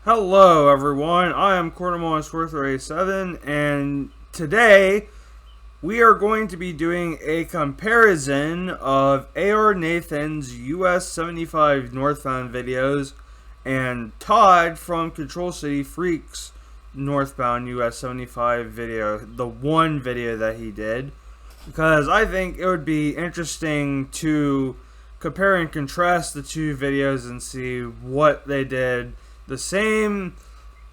Hello everyone, I am Quartermon-Sworth87, and today we are going to be doing a comparison of ARNathan's US 75 northbound videos and Todd from Control City Freaks northbound US 75 video, the one video that he did, because I think it would be interesting to compare and contrast the two videos and see what they did the same,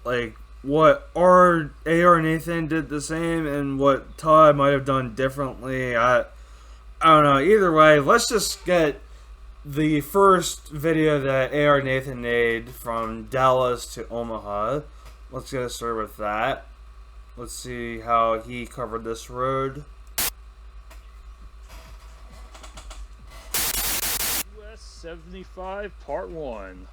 like what ARNathan did the same and what Todd might have done differently. I don't know. Either way, let's just get the first video that ARNathan made from Dallas to Omaha. Let's get started with that. Let's see how he covered this road. US 75 Part 1.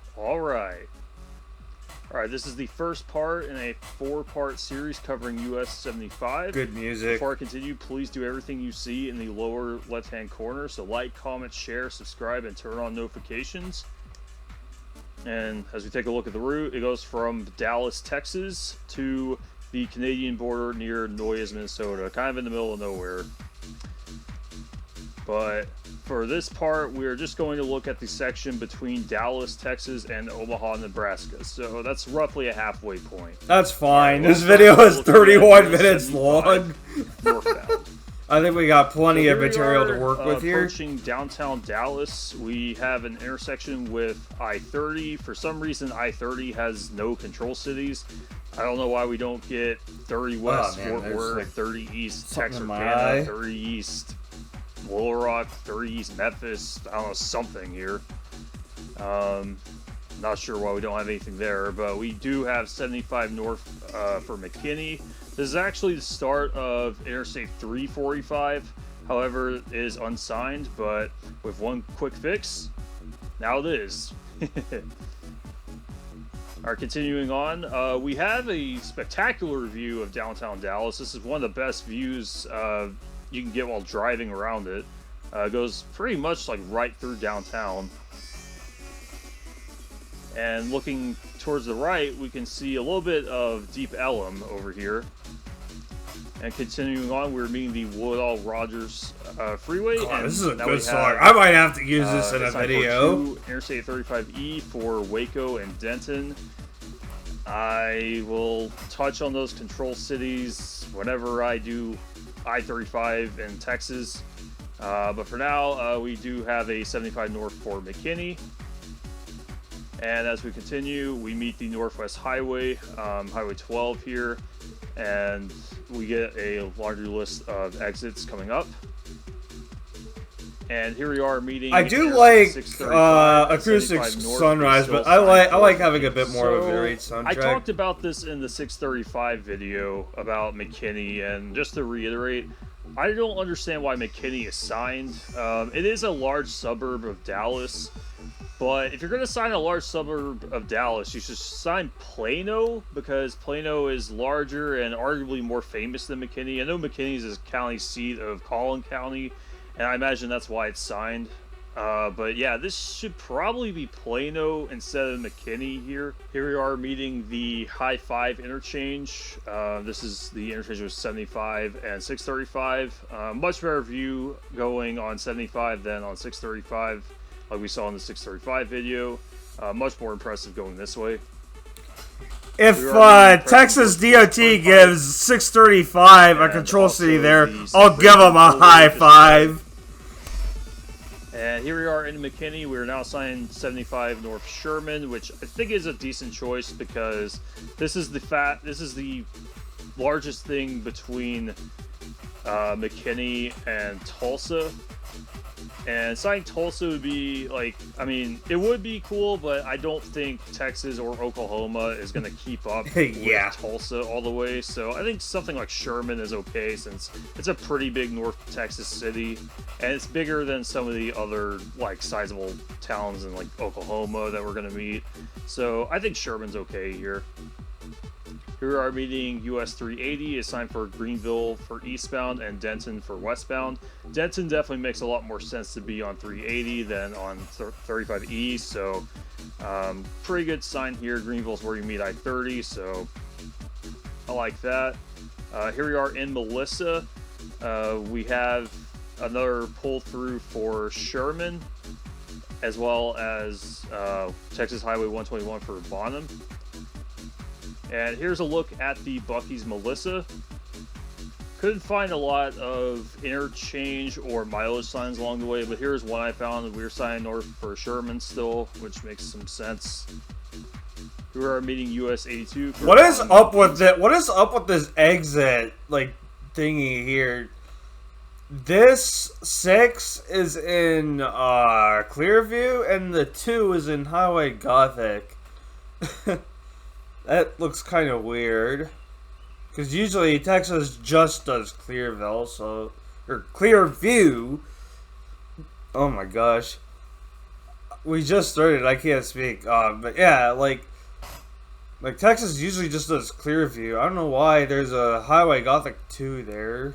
Alright, this is the first part in a 4-part series covering US 75. Good music. Before I continue, please do everything you see in the lower left-hand corner. So like, comment, share, subscribe, and turn on notifications. And as we take a look at the route, it goes from Dallas, Texas to the Canadian border near Noyes, Minnesota. Kind of in the middle of nowhere. But for this part, we're just going to look at the section between Dallas, Texas, and Omaha, Nebraska. So that's roughly a halfway point. That's fine. This video is 31 minutes long. Northbound. I think we got plenty of material to work with here. Approaching downtown Dallas, we have an intersection with I-30. For some reason, I-30 has no control cities. I don't know why we don't get 30 West, Fort Worth, like 30 East, Texarkana, 30 East Little Rock, 30 East Memphis, I don't know, something here. Not sure why we don't have anything there, but we do have 75 north for McKinney. This is actually the start of Interstate 345, however, it is unsigned, but with one quick fix, now it is. Alright, continuing on, we have a spectacular view of downtown Dallas. This is one of the best views you can get while driving around it. It goes pretty much like right through downtown. And looking towards the right, we can see a little bit of Deep Ellum over here. And continuing on, we're meeting the Woodall-Rogers Freeway. God, this is a good song. I might have to use this in a video. Interstate 35E for Waco and Denton. I will touch on those control cities whenever I do I-35 in Texas, but for now we do have a 75 north for McKinney, and as we continue we meet the Northwest Highway, Highway 12 here, and we get a laundry list of exits coming up. And here we are meeting. I do like acoustic sunrise, but I like having a bit more of a varied soundtrack. I talked about this in the 635 video about McKinney, and just to reiterate, I don't understand why McKinney is signed. It is a large suburb of Dallas, but if you're going to sign a large suburb of Dallas, you should sign Plano, because Plano is larger and arguably more famous than McKinney. I know McKinney is the county seat of Collin County, and I imagine that's why it's signed. But yeah, this should probably be Plano instead of McKinney here. Here we are meeting the High 5 interchange. This is the interchange with 75 and 635. Much better view going on 75 than on 635, like we saw in the 635 video. Much more impressive going this way. If Texas DOT gives 635 a control city there, I'll give them a high five. And here we are in McKinney. We are now assigned 75 North Sherman, which I think is a decent choice because this is the largest thing between McKinney and Tulsa. And signing Tulsa would be like, I mean, it would be cool, but I don't think Texas or Oklahoma is going to keep up with Tulsa all the way. So I think something like Sherman is okay, since it's a pretty big North Texas city, and it's bigger than some of the other like sizable towns in like Oklahoma that we're going to meet. So I think Sherman's okay here. Here our meeting US 380 is signed for Greenville for eastbound and Denton for westbound. Denton definitely makes a lot more sense to be on 380 than on 35 East, so Pretty good sign here. Greenville's where you meet I-30, so I like that. Here we are in Melissa. We have another pull through for Sherman, as well as Texas Highway 121 for Bonham. And here's a look at the Bucky's Melissa. Couldn't find a lot of interchange or mileage signs along the way, but here's one I found. We were signing north for Sherman still, which makes some sense. We are meeting US 82. What is up with it? What is up with this exit like thingy here? This 6 is in Clearview, and the 2 is in Highway Gothic. That looks kind of weird. Because usually Texas just does Clearville, so... Or Clearview. Oh my gosh. We just started, I can't speak. But yeah, like Texas usually just does Clearview. I don't know why there's a Highway Gothic 2 there.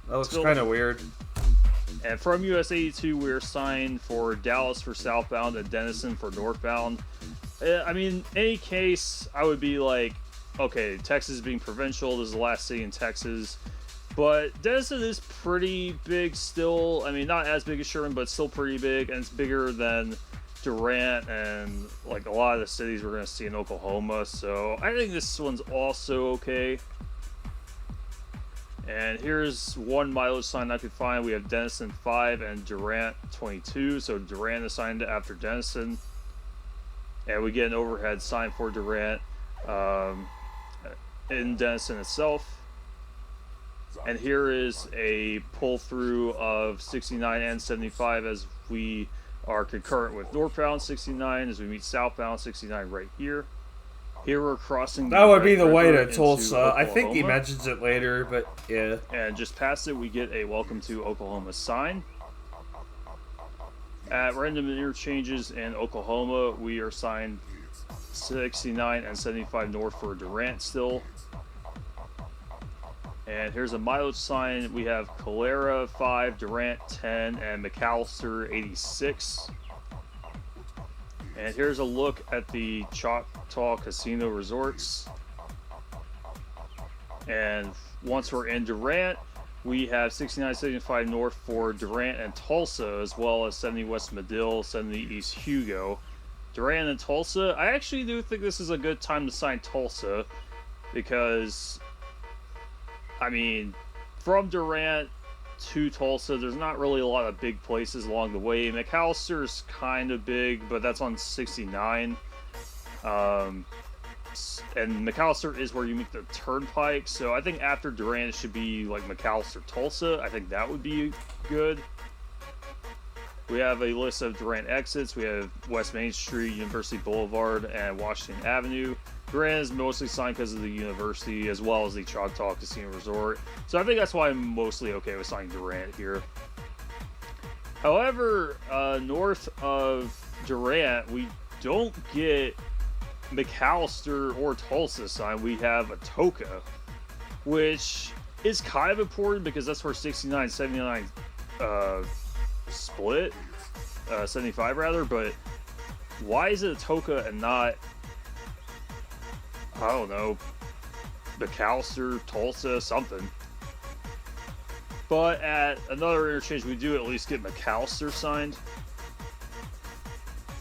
That looks kind of weird. And from US 82, we're signed for Dallas for southbound and Denison for northbound. I mean, in any case, I would be like, okay, Texas being provincial, this is the last city in Texas. But Denison is pretty big still. I mean, not as big as Sherman, but still pretty big. And it's bigger than Durant and like a lot of the cities we're going to see in Oklahoma. So I think this one's also okay. And here's one mileage sign I could find. We have Denison 5 and Durant 22. So Durant assigned after Denison. And we get an overhead sign for Durant in Denison itself. And here is a pull through of 69 and 75 as we are concurrent with northbound 69 as we meet southbound 69 right here. Here we're crossing that would be the way to into Tulsa. Oklahoma. I think he mentions it later, but yeah. And just past it, we get a welcome to Oklahoma sign. At random interchanges in Oklahoma, we are signed 69 and 75 north for Durant still. And here's a mileage sign. We have Calera 5, Durant 10, and McAllister 86. And here's a look at the Choctaw Casino Resorts. And once we're in Durant, we have 69, 75 north for Durant and Tulsa, as well as 70 West Medill, 70 East Hugo. Durant and Tulsa, I actually do think this is a good time to sign Tulsa, because, I mean, from Durant to Tulsa, there's not really a lot of big places along the way. McAllister's kind of big, but that's on 69. And McAllister is where you meet the turnpike, so I think after Durant it should be like McAllister Tulsa. I think that would be good. We have a list of Durant exits. We have West Main Street, University Boulevard, and Washington Avenue. Durant is mostly signed because of the university as well as the Choctaw Casino Resort, so I think that's why I'm mostly okay with signing Durant here. However, north of Durant, we don't get McAllister or Tulsa sign. We have Atoka, which is kind of important because that's where 69 79 split, 75 rather, but why is it Atoka and not, I don't know, McAllister, Tulsa, something? But at another interchange we do at least get McAllister signed.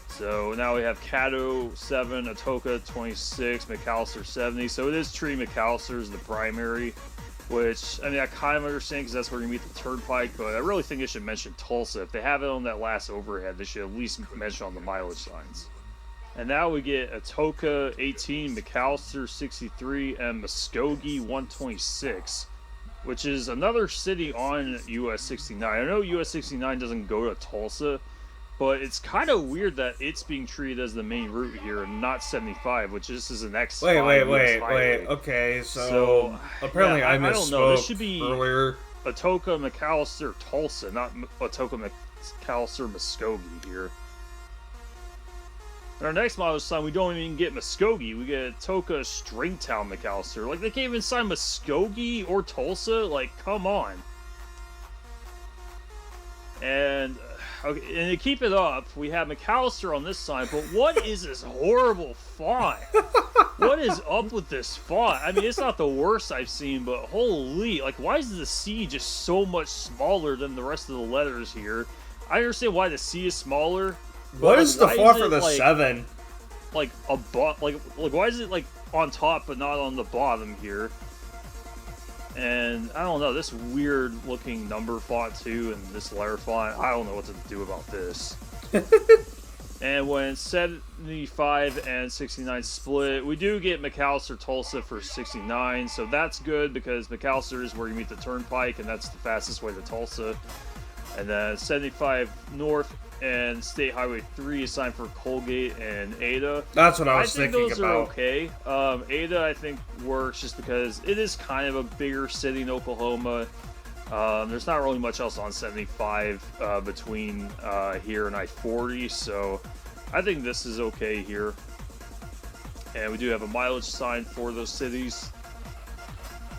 So now we have Caddo 7, Atoka 26, McAllister 70. So it is treating McAllister as the primary, which, I mean, I kind of understand because that's where you meet the turnpike, but I really think they should mention Tulsa. If they have it on that last overhead, they should at least mention on the mileage signs. And now we get Atoka 18, McAllister 63, and Muskogee 126, which is another city on US 69. I know US 69 doesn't go to Tulsa, but it's kind of weird that it's being treated as the main route here and not 75, which is an X5. Wait. Okay, so apparently yeah, I misspoke. I don't know. This should be earlier. Atoka, McAllister, Tulsa, not Atoka, McAllister, Muskogee here. In our next mileage sign, we don't even get Muskogee. We get Atoka, Stringtown, McAllister. Like, they can't even sign Muskogee or Tulsa? Like, come on. And Okay, and to keep it up, we have McAllister on this side, but what is this horrible font? What is up with this font? I mean, it's not the worst I've seen, but holy, like, why is the C just so much smaller than the rest of the letters here? I understand why the C is smaller. What is the font for the 7? Like why is it like on top but not on the bottom here? And I don't know, this weird looking number font too, and this letter font, I don't know what to do about this. And when 75 and 69 split, we do get McAllister Tulsa for 69, so that's good because McAllister is where you meet the turnpike, and that's the fastest way to Tulsa. And then 75 North and State Highway 3 is signed for Colgate and Ada. That's what I was thinking about. I think those are okay. Ada, I think, works just because it is kind of a bigger city in Oklahoma. There's not really much else on 75 between here and I-40, so I think this is okay here. And we do have a mileage sign for those cities,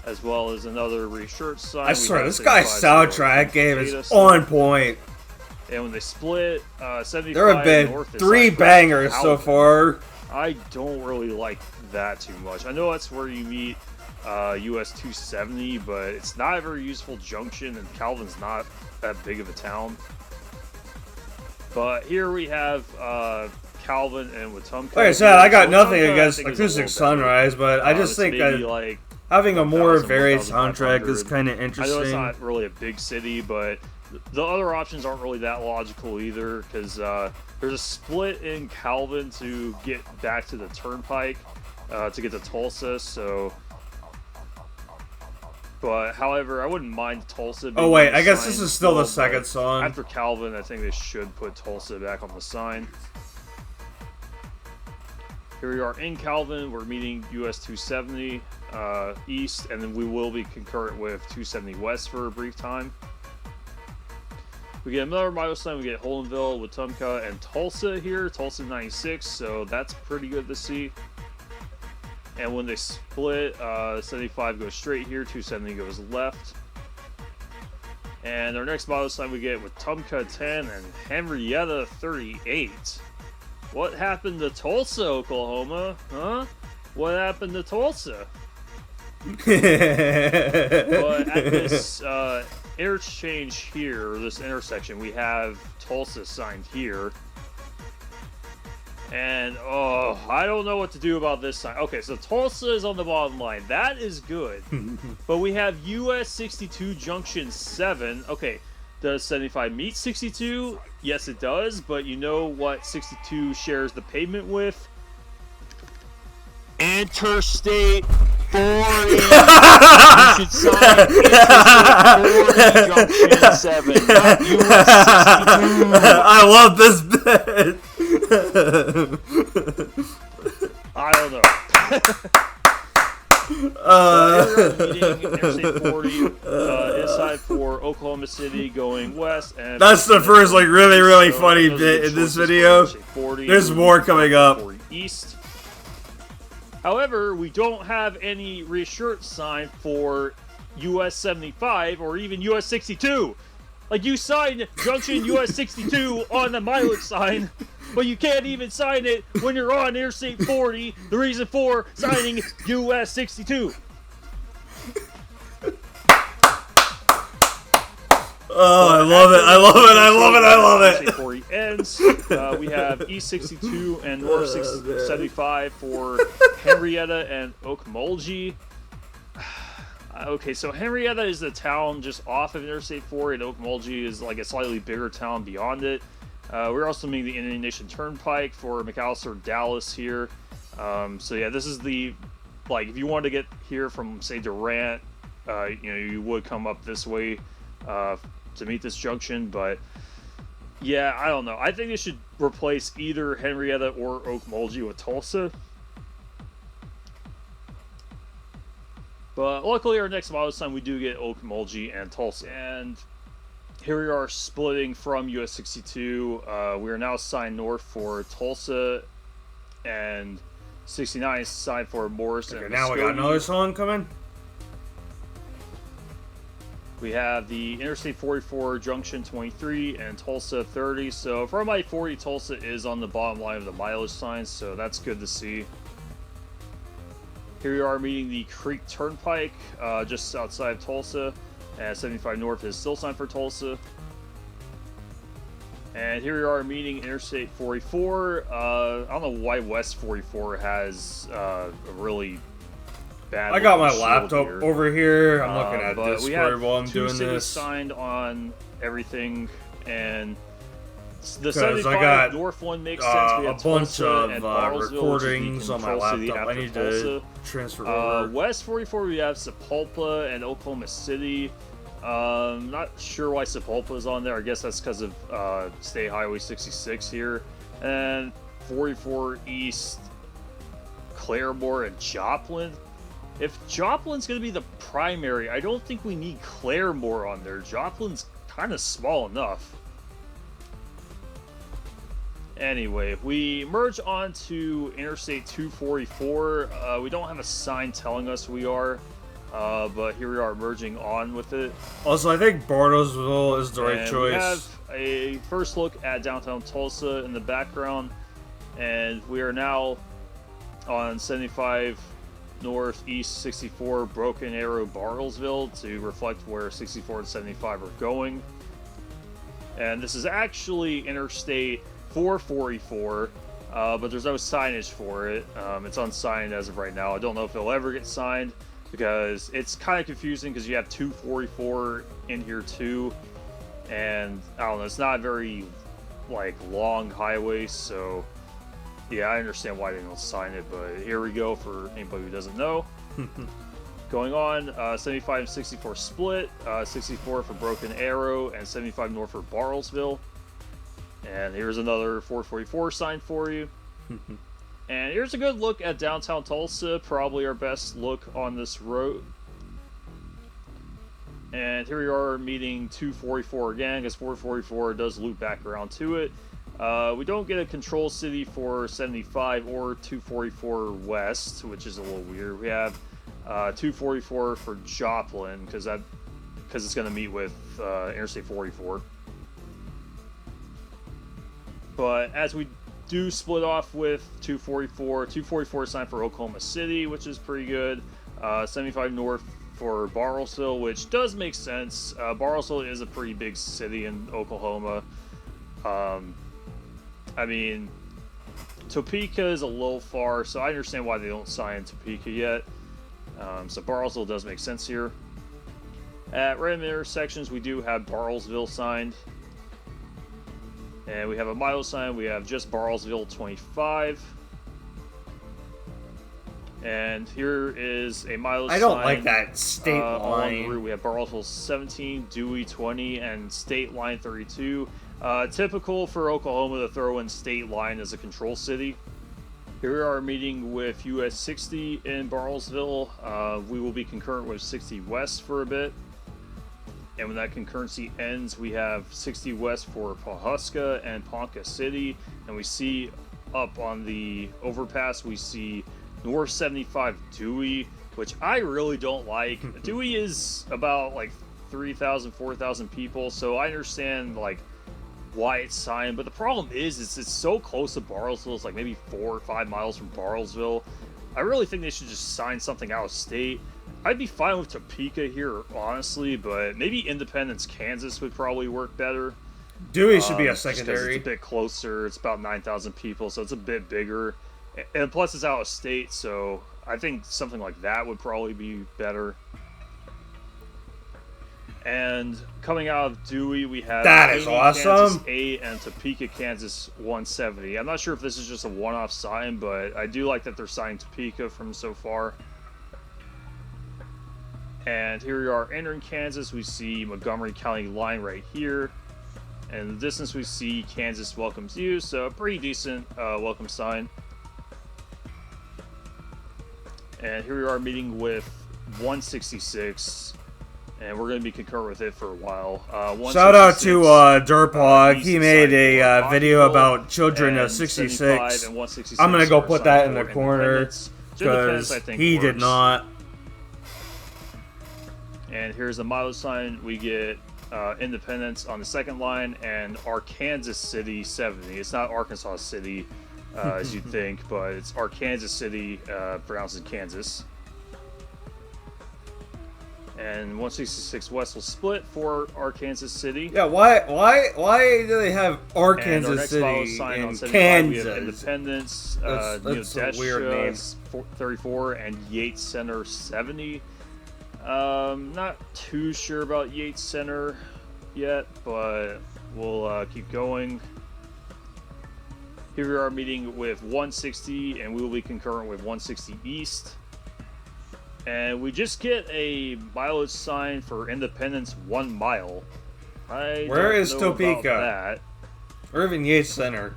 as well as another reassurance sign. I swear, this guy's soundtrack game is on point. And when they split, 75 there have been North 3 bangers so far. I don't really like that too much. I know that's where you meet US 270, but it's not a very useful junction, and Calvin's not that big of a town. But here we have Calvin and Wetumpka. Like I said, I got nothing against Acoustic Sunrise, but I just think that like having a more varied soundtrack is kind of interesting. I know it's not really a big city, but the other options aren't really that logical either, because there's a split in Calvin to get back to the turnpike to get to Tulsa, so... But, however, I wouldn't mind Tulsa being I guess this is still the second song. After Calvin, I think they should put Tulsa back on the sign. Here we are in Calvin. We're meeting US 270 East, and then we will be concurrent with 270 West for a brief time. We get another mile sign. We get Holdenville, Wetumpka, and Tulsa here. Tulsa 96, so that's pretty good to see. And when they split, 75 goes straight here, 270 goes left. And our next mile sign we get Wetumpka 10 and Henrietta 38. What happened to Tulsa, Oklahoma? Huh? What happened to Tulsa? But at this interchange here, or this intersection, we have Tulsa signed here. And, oh, I don't know what to do about this sign. Okay, so Tulsa is on the bottom line. That is good. But we have US 62 Junction 7. Okay, does 75 meet 62? Yes, it does. But you know what 62 shares the pavement with? Interstate 40. You should sign Interstate 40 Junction 7, not US 62. I love this bit. I don't know. Interstate 40 inside for Oklahoma City going west, and that's the first like really funny bit in this video. There's more coming up. East. However, we don't have any reassurance sign for US 75 or even US 62. Like, you signed Junction US 62 on the mileage sign, but you can't even sign it when you're on Interstate 40. The reason for signing US 62. Oh, I love it. I love it. I love it. I love it. Interstate 40 ends. We have East 62 and North 75 for Henrietta and Okmulgee. Okay, so Henrietta is the town just off of Interstate 40, and Okmulgee is like a slightly bigger town beyond it. We're also meeting the Indian Nation Turnpike for McAllister, Dallas here. So yeah, this is the, like, if you wanted to get here from, say, Durant, you would come up this way to meet this junction, but yeah, I don't know. I think they should replace either Henrietta or Okmulgee with Tulsa. But luckily, our next mileage sign, we do get Okmulgee and Tulsa. And here we are splitting from US 62. We are now signed north for Tulsa, and 69 is signed for Morrison. Okay, now we got another song coming. We have the Interstate 44, Junction 23, and Tulsa 30. So from I-40, Tulsa is on the bottom line of the mileage signs, so that's good to see. Here we are meeting the Creek Turnpike, just outside of Tulsa, and 75 North is still signed for Tulsa. And here we are meeting Interstate 44. I don't know why West 44 has a really bad. I got my laptop here. over here. I'm looking at but we Discord have while I'm two doing cities this. signed on everything, and the 'Cause 75 I got North one makes sense. We have a bunch Tulsa of and Bartlesville, recordings on my control city laptop. I after need Tulsa. to transfer over. West 44, we have Sapulpa and Oklahoma City. Not sure why Sapulpa is on there. I guess that's because of State Highway 66 here. And 44 East, Claremore, and Joplin. If Joplin's going to be the primary, I don't think we need Claremore on there. Joplin's kind of small enough. Anyway, we merge onto Interstate 244. We don't have a sign telling us we are, but here we are merging on with it. Also, I think Bartlesville is the right choice. We have a first look at downtown Tulsa in the background, and we are now on 75 Northeast 64 Broken Arrow Bartlesville to reflect where 64 and 75 are going. And this is actually Interstate 444, but there's no signage for it. It's unsigned as of right now. I don't know if it'll ever get signed because it's kind of confusing because you have 244 in here too, and I don't know, it's not a very like long highway, so yeah, I understand why they don't sign it, but here we go for anybody who doesn't know. Going on, 75 and 64 split, 64 for Broken Arrow, and 75 north for Bartlesville. And here's another 444 sign for you. And here's a good look at downtown Tulsa, probably our best look on this road. And here we are meeting 244 again, because 444 does loop back around to it. We don't get a control city for 75 or 244 West, which is a little weird. We have 244 for Joplin, because it's going to meet with Interstate 44. But as we do split off with 244 is signed for Oklahoma City, which is pretty good. 75 North for Bartlesville, which does make sense. Bartlesville is a pretty big city in Oklahoma. I mean, Topeka is a little far, so I understand why they don't sign Topeka yet. So Bartlesville does make sense here. At random intersections, we do have Bartlesville signed. And we have a mile sign. We have just Bartlesville 25. And here is a mile sign. I don't like that state along the line. route. We have Bartlesville 17, Dewey 20, and State Line 32. Typical for Oklahoma to throw in State Line as a control city. Here we are meeting with US 60 in Bartlesville. We will be concurrent with 60 West for a bit. And when that concurrency ends, we have 60 West for Pawhuska and Ponca City. And we see up on the overpass, we see North 75 Dewey, which I really don't like. Dewey is about like 3,000, 4,000 people, so I understand like why it's signed. But the problem is it's so close to Bartlesville. It's like maybe 4 or 5 miles from Bartlesville. I really think they should just sign something out of state. I'd be fine with Topeka here, honestly, but maybe Independence, Kansas would probably work better. Dewey should be a Just 'cause secondary. it's a bit closer. It's about 9,000 people, so it's a bit bigger. And plus, it's out of state, so I think something like that would probably be better. And coming out of Dewey, we have That is Caney, awesome. Kansas 8 and Topeka, Kansas 170. I'm not sure if this is just a one-off sign, but I do like that they're signing Topeka from so far. And here we are entering Kansas. We see Montgomery County line right here. And in the distance we see Kansas welcomes you. So a pretty decent welcome sign. And here we are meeting with 166. And we're going to be concurrent with it for a while. Shout out to 166, Dirtpog. he's He made decided a for video Hockeyville, about children of and 66. 75 and 166 I'm gonna go are put signed that in the for corner Independence. Independence, because I think, he did works. not. And here's the mileage sign. We get Independence on the second line and Arkansas City 70. It's not Arkansas City as you'd think, but it's Arkansas City, pronounced as Kansas. And 166 West will split for Arkansas City. Yeah, why do they have Arkansas and our next City sign in on 75, Kansas? we have Independence, That's a weird name. 34, and Yates Center 70. Not too sure about Yates Center yet, but we'll keep going. Here we are meeting with 160, and we will be concurrent with 160 East. And we just get a mileage sign for Independence 1 mile. Where is Topeka? Or even Yates Center.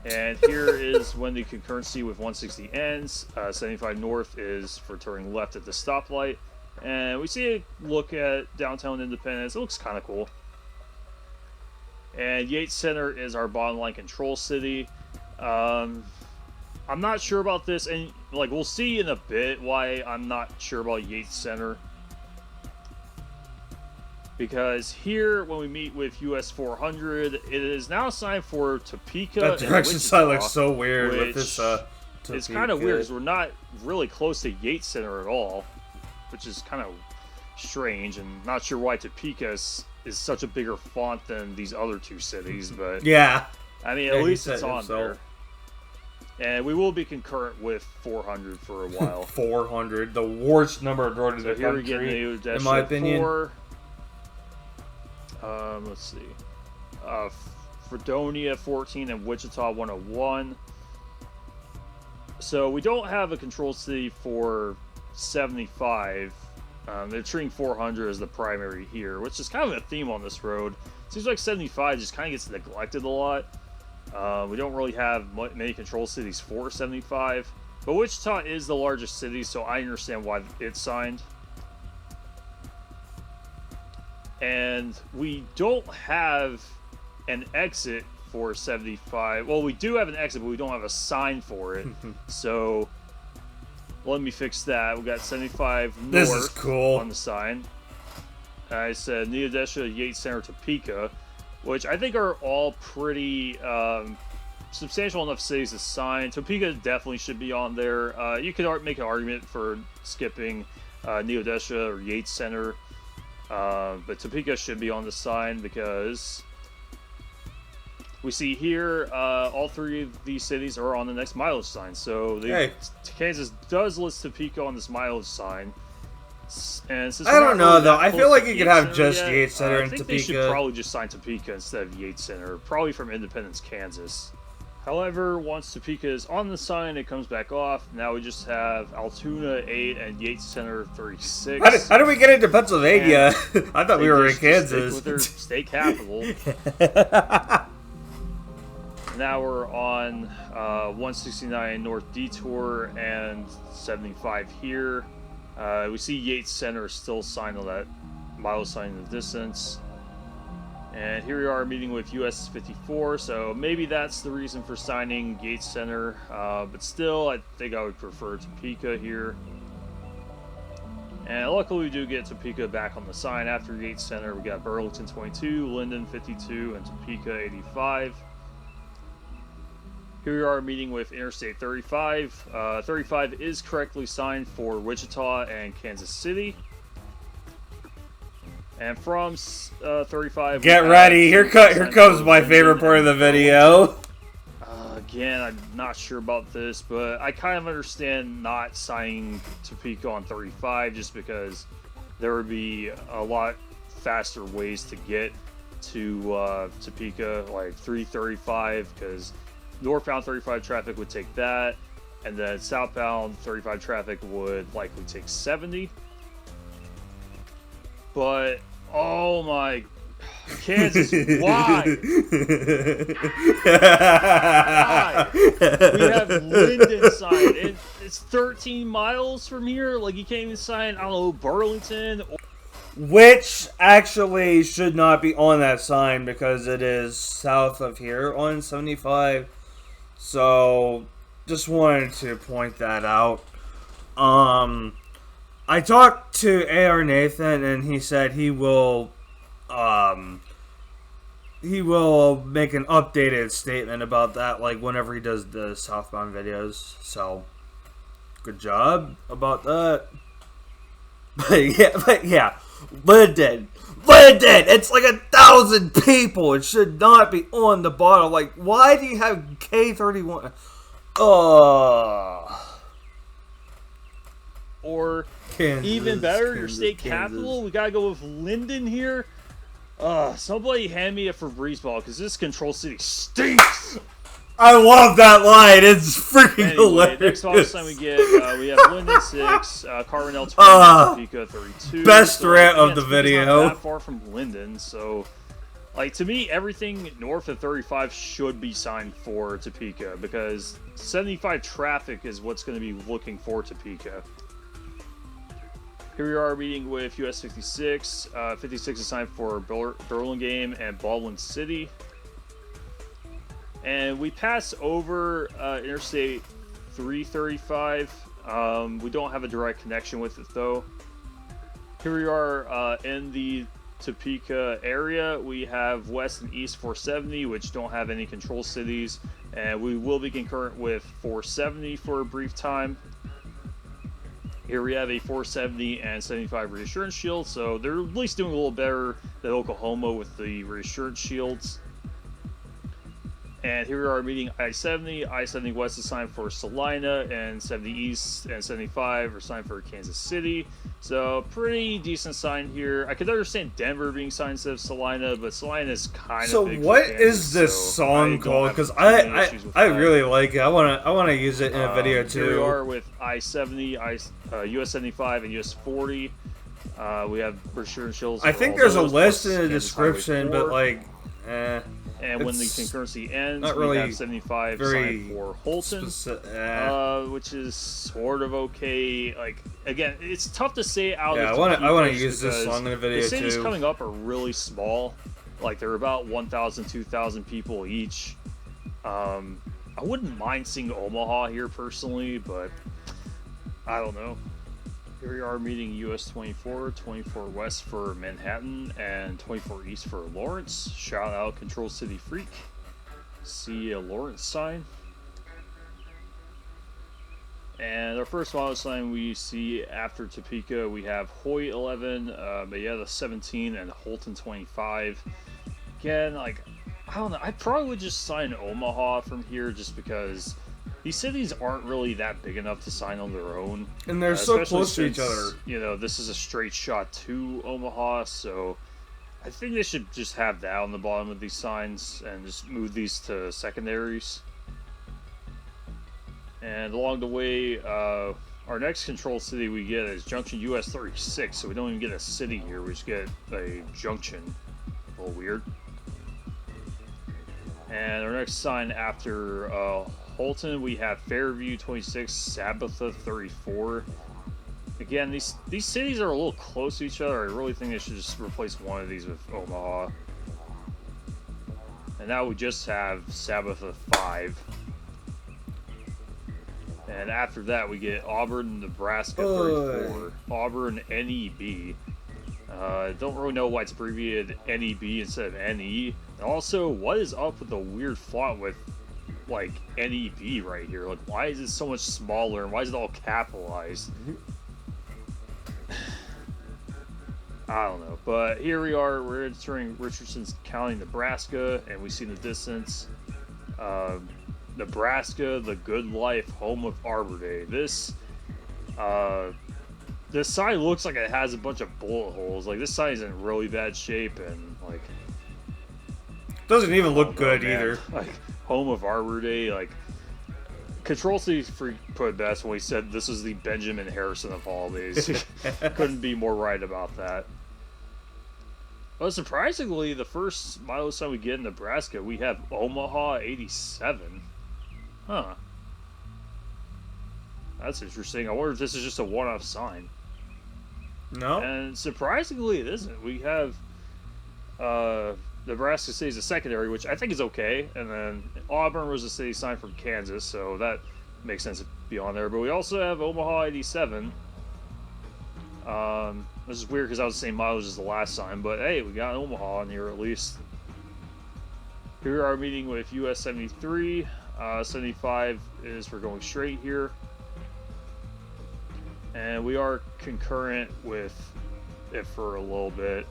And here is when the concurrency with 160 ends. 75 North is for turning left at the stoplight. And we see a look at downtown Independence. It looks kind of cool. And Yates Center is our bottom line control city. I'm not sure about this, and like we'll see in a bit why I'm not sure about Yates Center. Because here, when we meet with US 400, it is now assigned for Topeka. That direction sign looks so weird with this. It's kind of weird because we're not really close to Yates Center at all, which is kind of strange, and not sure why Topeka is such a bigger font than these other two cities. But yeah, I mean, at least it's on there. And we will be concurrent with 400 for a while. 400, the worst number of roads in the country, in my opinion. 4. Let's see. Fredonia 14 and Wichita 101. So we don't have a control city for 75. They're treating 400 as the primary here, which is kind of a theme on this road. Seems like 75 just kind of gets neglected a lot. We don't really have many control cities for 75, but Wichita is the largest city, so I understand why it's signed. And we don't have an exit for 75. Well, we do have an exit, but we don't have a sign for it. So let me fix that. We got 75 North this is cool. on the sign. I said Neodesha, Yates Center, Topeka, which I think are all pretty substantial enough cities to sign. Topeka definitely should be on there. You could make an argument for skipping Neodesha or Yates Center, but Topeka should be on the sign because we see here all three of these cities are on the next mileage sign. So Kansas does list Topeka on this mileage sign. And since I don't know though. I feel like you could have just Yates Center and Topeka. I think they should probably just sign Topeka instead of Yates Center, probably from Independence, Kansas. However, once Topeka is on the sign, it comes back off. Now we just have Altoona 8 and Yates Center 36. How did we get into Pennsylvania? I thought we were in Kansas. With their state capital. Now we're on 169 North Detour and 75 here. We see Yates Center still signed on that mile sign in the distance. And here we are meeting with US 54, so maybe that's the reason for signing Yates Center. But still, I think I would prefer Topeka here. And luckily we do get Topeka back on the sign after Yates Center. We got Burlington 22, Linden 52, and Topeka 85. Here we are meeting with Interstate 35. 35 is correctly signed for Wichita and Kansas City. And from 35... Get ready, here comes my favorite part of the video. Again, I'm not sure about this, but I kind of understand not signing Topeka on 35 just because there would be a lot faster ways to get to Topeka, like 335, because northbound 35 traffic would take that, and then southbound 35 traffic would likely take 70. But, oh my, Kansas, why? Why? We have Linden signed, and it's 13 miles from here. Like, you can't even sign, I don't know, Burlington. Which actually should not be on that sign because it is south of here on 75. So, just wanted to point that out. I talked to ARNathan, and he said um, he will make an updated statement about that, like whenever he does the southbound videos. So, good job about that. But yeah, Linden. It's like 1,000 people. It should not be on the bottle. Like, why do you have K31? Or Kansas, even better, your Kansas, state Kansas. capital. We gotta go with Linden here. Somebody hand me a Febreze ball because this Control City stinks. I love that line. It's freaking Anyway, hilarious. next box time we get, we have Linden 6, Carbonell 20, Topeka 32. Best so, rant of again, the Topeka's video. Not that far from Linden, so like to me, everything north of 35 should be signed for Topeka because 75 traffic is what's going to be looking for Topeka. Here we are meeting with US 56. 56 is signed for Burlingame and Baldwin City. And we pass over Interstate 335. We don't have a direct connection with it though. Here we are in the Topeka area. We have West and East 470, which don't have any control cities. And we will be concurrent with 470 for a brief time. Here we have a 470 and 75 reassurance shield, so they're at least doing a little better than Oklahoma with the reassurance shields. And here we are meeting I-70. I-70 West is signed for Salina, and 70 East and 75 are signed for Kansas City. So pretty decent sign here. I could understand Denver being signed instead of Salina, but Salina is kind of So big what for Kansas, is this so song called? Because I really like it. I wanna use it in a video too. Here we are with I-70, US 75, and US 40. We have brochure and shields. I think there's a list in the description, but like, and when the concurrency ends, not we really have 75 signed for Holton, which is sort of okay. Like again, it's tough to say out. Yeah, of I want to use this song in the video too. The cities too. coming up are really small. Like they're about 1,000, 2,000 people each. I wouldn't mind seeing Omaha here personally, but I don't know. Here we are meeting US 24, 24 West for Manhattan, and 24 East for Lawrence. Shout out Control City Freak. See a Lawrence sign. And our first model sign we see after Topeka, we have Hoyt 11, Mayetta 17, and Holton 25. Again, like, I don't know, I probably would just sign Omaha from here just because these cities aren't really that big enough to sign on their own. And they're so close to each since, other. You know, this is a straight shot to Omaha, so I think they should just have that on the bottom of these signs and just move these to secondaries. And along the way, our next control city we get is Junction US 36, so we don't even get a city here, we just get a junction. A little weird. And our next sign after Holton, we have Fairview 26, Sabbatha 34. Again, these cities are a little close to each other. I really think they should just replace one of these with Omaha. And now we just have Sabbatha 5. And after that, we get Auburn, Nebraska 34. Auburn NEB. Don't really know why it's abbreviated NEB instead of NE. And also, what is up with the weird font with like NEB right here? Like, why is it so much smaller and why is it all capitalized? I don't know. But here we are. We're entering Richardson County, Nebraska, and we see in the distance Nebraska, the good life, home of Arbor Day. This sign looks like it has a bunch of bullet holes. Like, this sign is in really bad shape, and like doesn't even look good either. Like, home of Arbor Day. Like, Control City Freak put it best when he said this is the Benjamin Harrison of holidays. Couldn't be more right about that. But surprisingly, the first model sign we get in Nebraska, we have Omaha 87. Huh. That's interesting. I wonder if this is just a one-off sign. No. And surprisingly, it isn't. We have Nebraska City's a secondary, which I think is okay. And then Auburn was a city sign from Kansas, so that makes sense to be on there. But we also have Omaha 87. This is weird because I was the same mileage as the last time, but hey, we got Omaha in here at least. Here we are meeting with US 73. 75 is for going straight here. And we are concurrent with it for a little bit.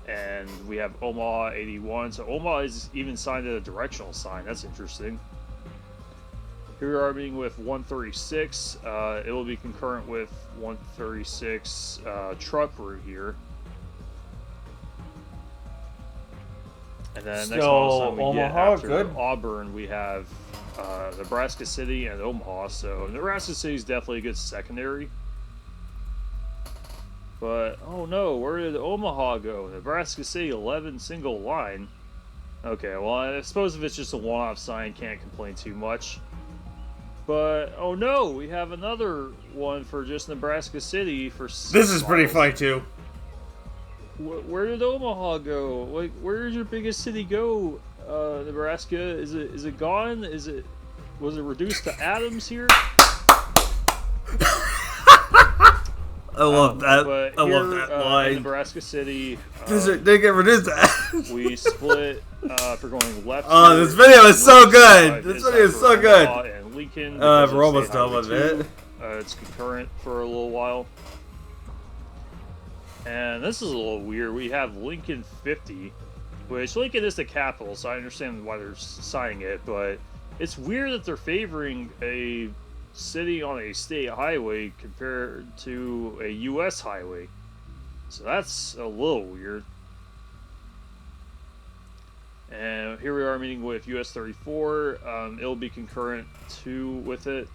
And we have Omaha 81. So Omaha is even signed at a directional sign. That's interesting. Here we are meeting with 136. It will be concurrent with 136 truck route here. And then next one we get after good. Auburn, we have Nebraska City and Omaha. So Nebraska City is definitely a good secondary. But, oh no, where did Omaha go? Nebraska City, 11 single line. Okay, well, I suppose if it's just a one-off sign, can't complain too much. But, oh no, we have another one for just Nebraska City for 6 This is miles. pretty funny, too. Where did Omaha go? Like, where did your biggest city go? Nebraska? Is it gone? Was it reduced to atoms here? I love that. But I here, love that line. In Nebraska City, they get reduced to atoms. we split for going left. Oh, here. this video is so good. This video is so good. And Lincoln, we're almost done with it. It's concurrent for a little while. And this is a little weird. We have Lincoln 50, which Lincoln is the capital, so I understand why they're signing it, but it's weird that they're favoring a city on a state highway compared to a U.S. highway. So that's a little weird. And here we are meeting with US 34. It'll be concurrent too with it.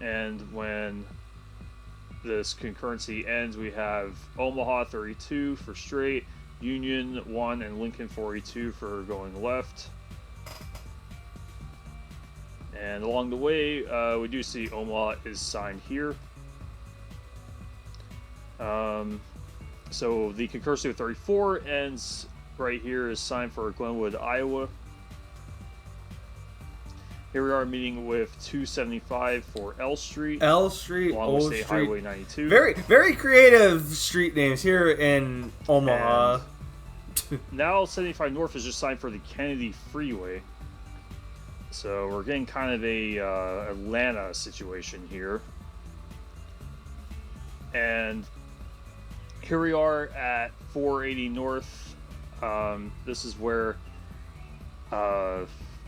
And when this concurrency ends, we have Omaha 32 for straight, Union 1 and Lincoln 42 for going left. And along the way, we do see Omaha is signed here. So the concurrency with 34 ends right here, is signed for Glenwood, Iowa. Here we are meeting with 275 for L Street. L Street, along Old with State Street. Highway 92. Very creative street names here in Omaha. Now 75 North is just signed for the Kennedy Freeway. So we're getting kind of a Atlanta situation here. And here we are at 480 North. This is where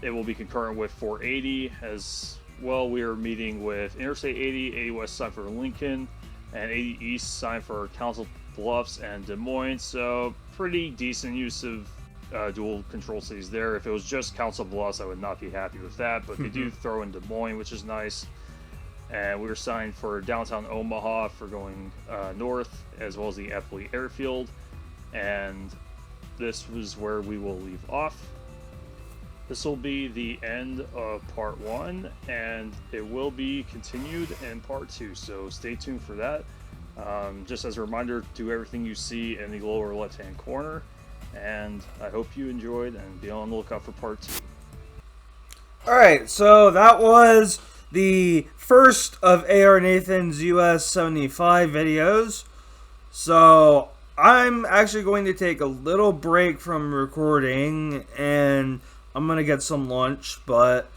it will be concurrent with 480 as well. We are meeting with Interstate 80, 80 West signed for Lincoln, and 80 East signed for Council Bluffs and Des Moines. So pretty decent use of dual control cities there. If it was just Council Bluffs, I would not be happy with that, but they do throw in Des Moines, which is nice. And we were signed for downtown Omaha for going north, as well as the Eppley Airfield. And this was where we will leave off. This will be the end of part 1, and it will be continued in part 2, so stay tuned for that. Just as a reminder, do everything you see in the lower left-hand corner, and I hope you enjoyed, and be on the lookout for part 2. Alright, so that was the first of ARNathan's US 75 videos. So I'm actually going to take a little break from recording, and I'm gonna get some lunch, but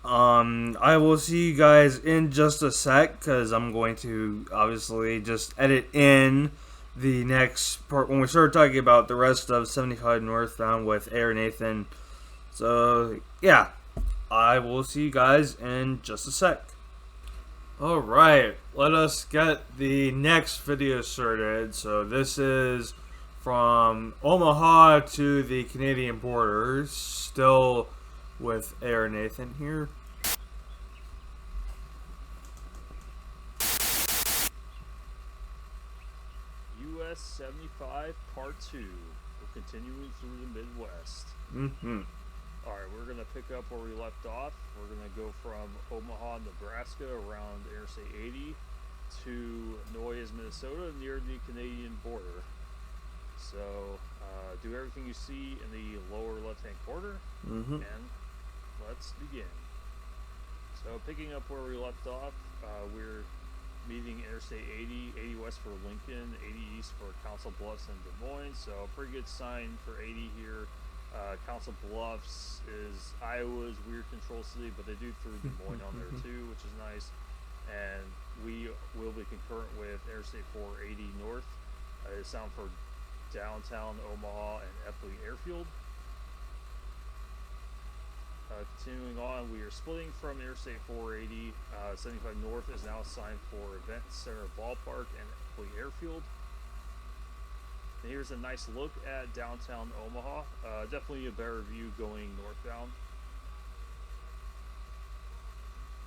I will see you guys in just a sec, because I'm going to obviously just edit in the next part when we start talking about the rest of 75 Northbound with ARNathan. So yeah, I will see you guys in just a sec. Alright, let us get the next video started. So this is from Omaha to the Canadian border, still with ARNathan here. US 75 Part 2. We're continuing through the Midwest. Alright, we're going to pick up where we left off. We're going to go from Omaha, Nebraska, around Interstate 80 to Noyes, Minnesota, near the Canadian border. So, do everything you see in the lower left-hand corner, and let's begin. So So picking up where we left off, we're meeting Interstate 80, 80 west for Lincoln, 80 east for Council Bluffs and Des Moines. So a pretty good sign for 80 here. Council Bluffs is Iowa's weird control city, but they do throw Des Moines on there too, which is nice. And we will be concurrent with Interstate 480 north. It's sound for downtown Omaha and Epley Airfield. Continuing on, we are splitting from Interstate 480. 75 North is now assigned for Event Center Ballpark and Epley Airfield. And here's a nice look at downtown Omaha. Definitely a better view going northbound.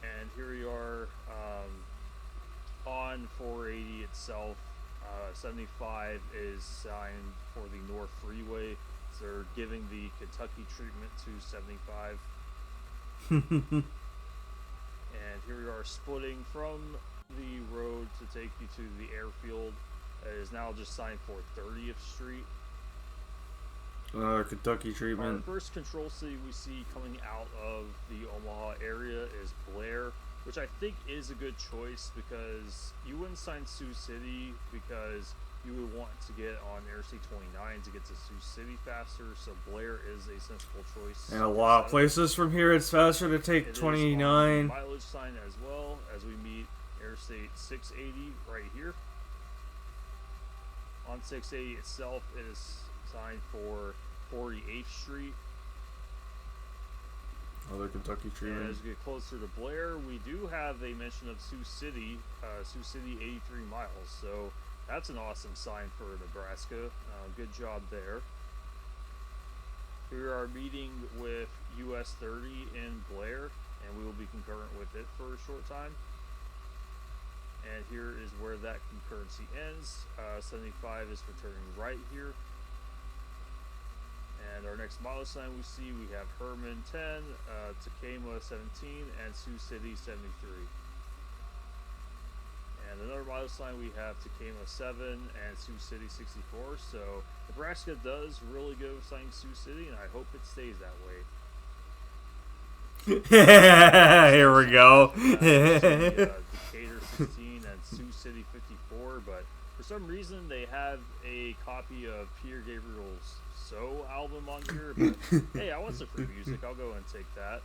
And here we are on 480 itself. 75 is signed for the North Freeway. So they're giving the Kentucky treatment to 75. And here we are splitting from the road to take you to the airfield. It is now just signed for 30th Street. Kentucky treatment. Our first control city we see coming out of the Omaha area is Blair, which I think is a good choice because you wouldn't sign Sioux City because you would want to get on Interstate 29 to get to Sioux City faster, so Blair is a sensible choice. And a lot of places from here it's faster to take 29. Mileage sign as well as we meet Interstate 680 right here. On 680 itself, it is signed for 48th Street. Other Kentucky treatment. And as we get closer to Blair, we do have a mention of Sioux City. Sioux City 83 miles, so that's an awesome sign for Nebraska. Good job there. We are meeting with US 30 in Blair, and we will be concurrent with it for a short time. And here is where that concurrency ends. 75 is for turning right here. And our next mileage sign we see, we have Herman 10, Tacoma 17, and Sioux City 73. And another mileage sign we have Tacoma 7 and Sioux City 64. So Nebraska does really go with signing Sioux City, and I hope it stays that way. Here we go. Decatur 16 and Sioux City 54, but for some reason they have a copy of Peter Gabriel's So album on here, but hey, I want some free music, I'll go and take that.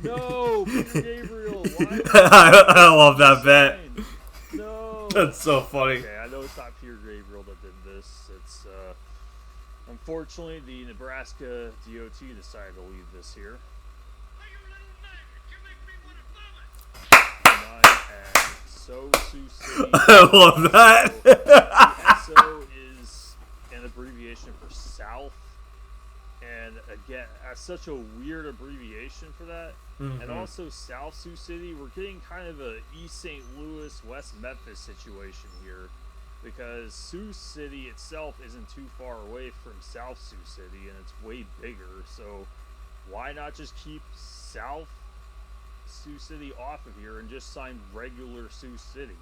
No, Peter Gabriel, why? I love that bet. No. That's so funny. Okay, I know it's not Peter Gabriel that did this. It's unfortunately the Nebraska DOT decided to leave this here. And so Sioux City. I love that. So is an abbreviation for South, and again, that's such a weird abbreviation for that. And also South Sioux City, we're getting kind of a East St. Louis, West Memphis situation here, because Sioux City itself isn't too far away from South Sioux City, and it's way bigger. So why not just keep South Sioux City off of here and just sign regular Sioux City?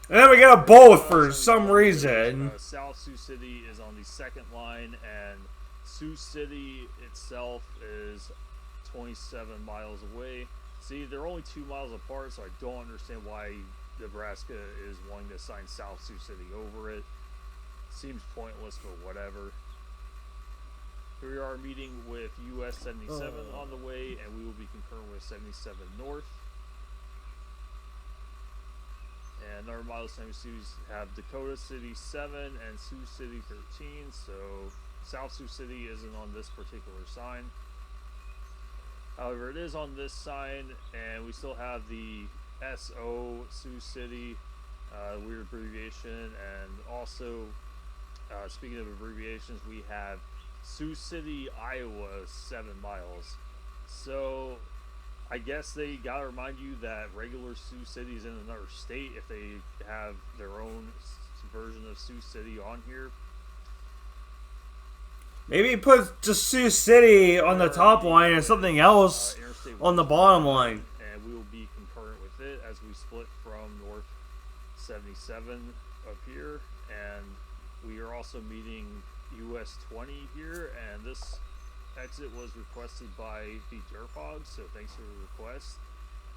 And then we got a both for some reason. South Sioux City is on the second line, and Sioux City itself is 27 miles away. See, they're only 2 miles apart, so I don't understand why Nebraska is wanting to sign South Sioux City over it. Seems pointless, but whatever. Here we are meeting with US 77 on the way, and we will be concurring with 77 North. And our mileage sign we have Dakota City 7 and Sioux City 13, so South Sioux City isn't on this particular sign. However, it is on this sign, and we still have the SO Sioux City, weird abbreviation, and also, speaking of abbreviations, we have Sioux City, Iowa, 7 miles. So I guess they gotta remind you that regular Sioux City is in another state if they have their own version of Sioux City on here. Maybe put just Sioux City on the top line and something else on the bottom line. And we will be concurrent with it as we split from North 77 up here. And we are also meeting US 20 here. And this exit was requested by the Dirtbog, so thanks for the request.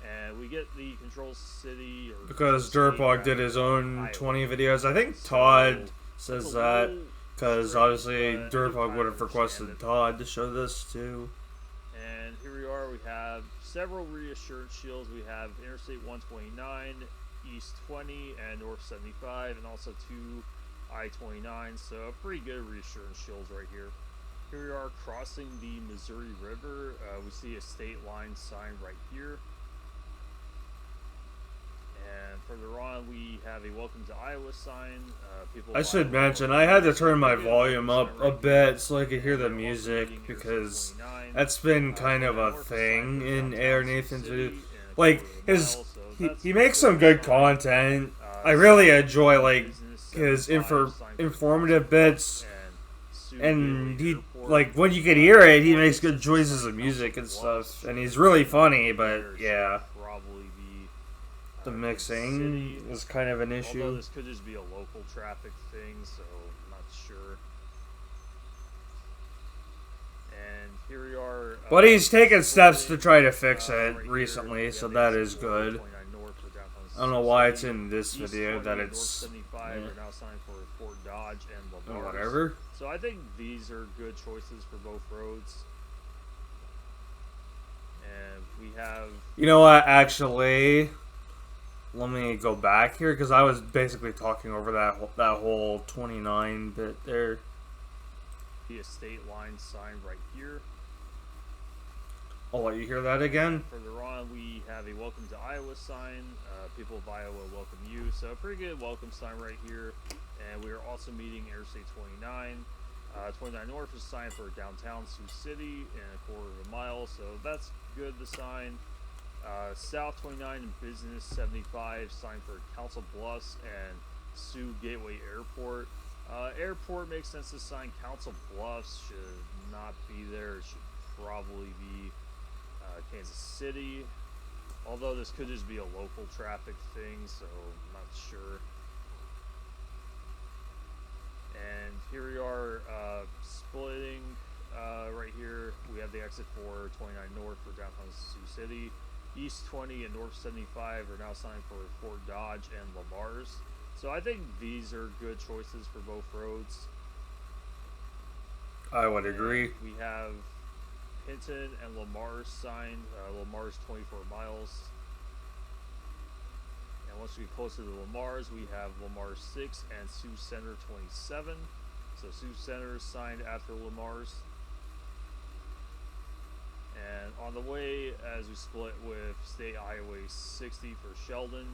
And we get the Control City or Because Control Dirtbog State, did his own Iowa. 20 videos. I think So, Todd it's says a that little because strange, obviously but I do Dirtbog kind would of have understand requested it. Todd to show this too. And here we are. We have several reassurance shields. We have Interstate 129, East 20, and North 75, and also 2 I-29. So a pretty good reassurance shields right here. Here we are crossing the Missouri River. We see a state line sign right here. And further on, we have a Welcome to Iowa sign. I should mention, I had to turn my volume up a bit so I could hear the music because that's been kind of a thing in ARNathan's video. Like, he makes some good content. I really enjoy, like, his informative bits. And he, like, when you can hear it, he makes good choices of music and stuff. And he's really funny, but yeah. The mixing is kind of an issue. Although this could just be a local traffic thing, so I'm not sure. And here we are. But he's taken steps to try to fix it recently, so that is good. I don't know why it's in this video that it's... whatever. So I think these are good choices for both roads. And we have... You know what, actually... Let me go back here, because I was basically talking over that whole 29 bit there. The state line sign right here. I'll let you hear that again. Further on, we have a Welcome to Iowa sign. People of Iowa welcome you. So a pretty good welcome sign right here. And we are also meeting Interstate 29. 29 North is signed for downtown Sioux City in a quarter of a mile. So that's good, the sign. South 29 and Business 75 signed for Council Bluffs and Sioux Gateway Airport. Airport makes sense to sign. Council Bluffs should not be there. It should probably be Kansas City. Although this could just be a local traffic thing, so I'm not sure. And here we are splitting right here. We have the exit for 29 North for downtown Sioux City. East 20 and North 75 are now signed for Fort Dodge and Lamar's. So I think these are good choices for both roads. I would agree. We have Hinton and Lamar's signed. Lamar's 24 miles. And once we get closer to Lamar's, we have Lamar's 6 and Sioux Center 27. So Sioux Center is signed after Lamar's. And on the way, as we split with State Highway 60 for Sheldon,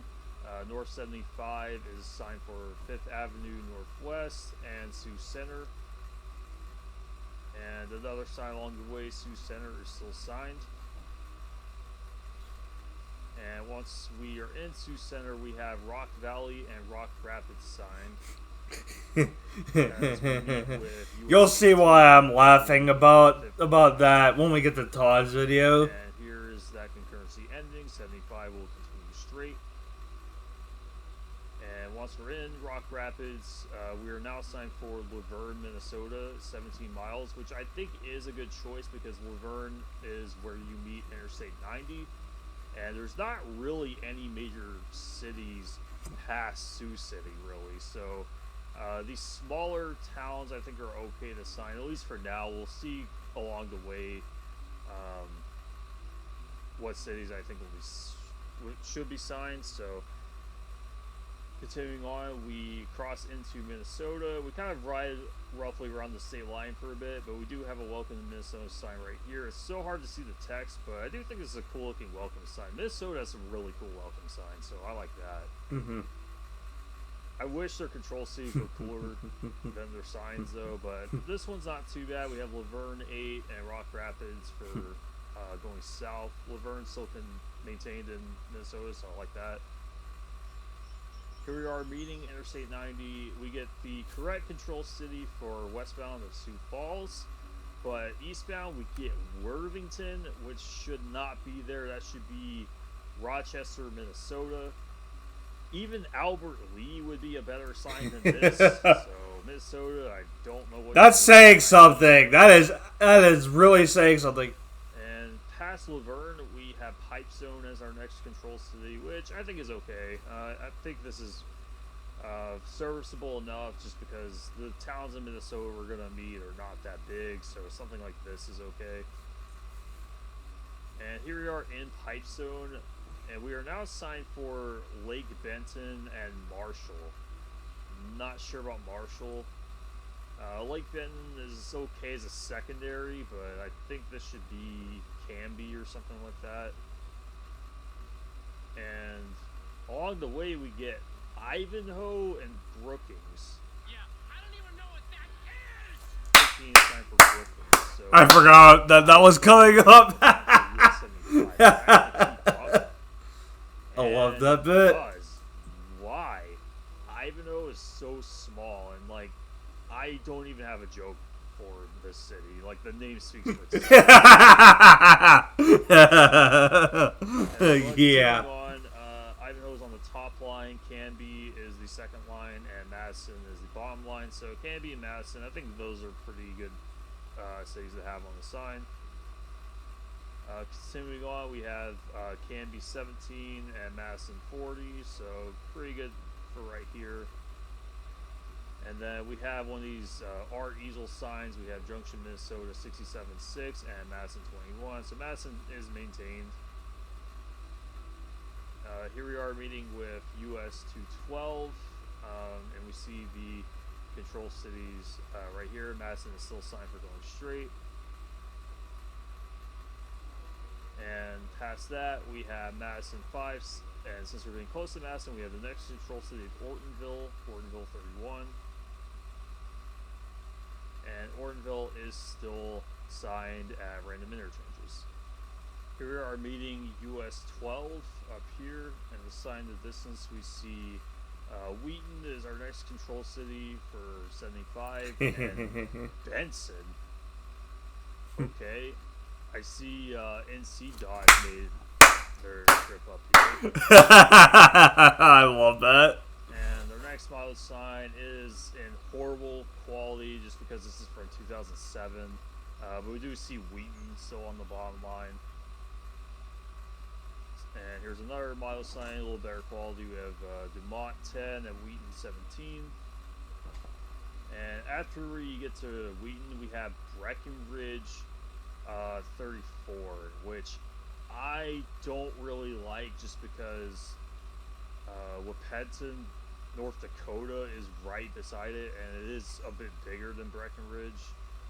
North 75 is signed for 5th Avenue Northwest and Sioux Center. And another sign along the way, Sioux Center is still signed. And once we are in Sioux Center, we have Rock Valley and Rock Rapids signed. You'll see why I'm laughing about that when we get to Todd's video. And here is that concurrency ending. 75 will continue straight. And once we're in Rock Rapids, we are now signed for Laverne, Minnesota, 17 miles, which I think is a good choice because Laverne is where you meet Interstate 90. And there's not really any major cities past Sioux City, really. So these smaller towns, I think, are okay to sign, at least for now. We'll see along the way what cities I think should be signed. So continuing on, we cross into Minnesota. We kind of ride roughly around the state line for a bit, but we do have a Welcome to Minnesota sign right here. It's so hard to see the text, but I do think this is a cool looking welcome sign. Minnesota has some really cool welcome signs, so I like that. Mm-hmm. I wish their control cities were cooler than their signs, though, but this one's not too bad. We have Laverne 8 and Rock Rapids for going south. Laverne still can maintained in Minnesota, so I like that. Here we are meeting Interstate 90. We get the correct control city for westbound of Sioux Falls, but eastbound we get Worthington, which should not be there. That should be Rochester, Minnesota. even Albert Lee would be a better sign than this. So Minnesota, I don't know what. That's saying something. That is really saying something. And past Laverne, we have Pipestone as our next control city, which I think is okay. I think this is serviceable enough just because the towns in Minnesota we're going to meet are not that big, so something like this is okay. And here we are in Pipestone, and we are now assigned for Lake Benton and Marshall. Not sure about Marshall. Lake Benton is okay as a secondary, but I think this should be Canby or something like that. And along the way we get Ivanhoe and Brookings. Yeah, I don't even know what that is! 15 time for Brookings. So I forgot that was coming up. I love that bit. Why? Ivanhoe is so small, and like, I don't even have a joke for this city. Like, the name speaks for itself. Yeah. Ivanhoe's on the top line, Canby is the second line, and Madison is the bottom line. So Canby and Madison, I think those are pretty good cities to have on the sign. Continuing on, we have Canby 17 and Madison 40, so pretty good for right here. And then we have one of these art easel signs. We have Junction, Minnesota 67.6 and Madison 21. So Madison is maintained. Here we are meeting with US 212, and we see the control cities right here. Madison is still signed for going straight. And past that, we have Madison 5, and since we're getting close to Madison, we have the next control city of Ortonville 31. And Ortonville is still signed at random interchanges. Here we are meeting US 12 up here, and to sign the distance, we see Wheaton is our next control city for 75, and Benson. Okay. I see NC Dodge made their trip up here. I love that. And their next model sign is in horrible quality just because this is from 2007. But we do see Wheaton still on the bottom line. And here's another model sign, a little better quality. We have Dumont 10 and Wheaton 17. And after you get to Wheaton, we have Breckenridge 34, which I don't really like just because Wapeton, North Dakota is right beside it, and it is a bit bigger than Breckenridge.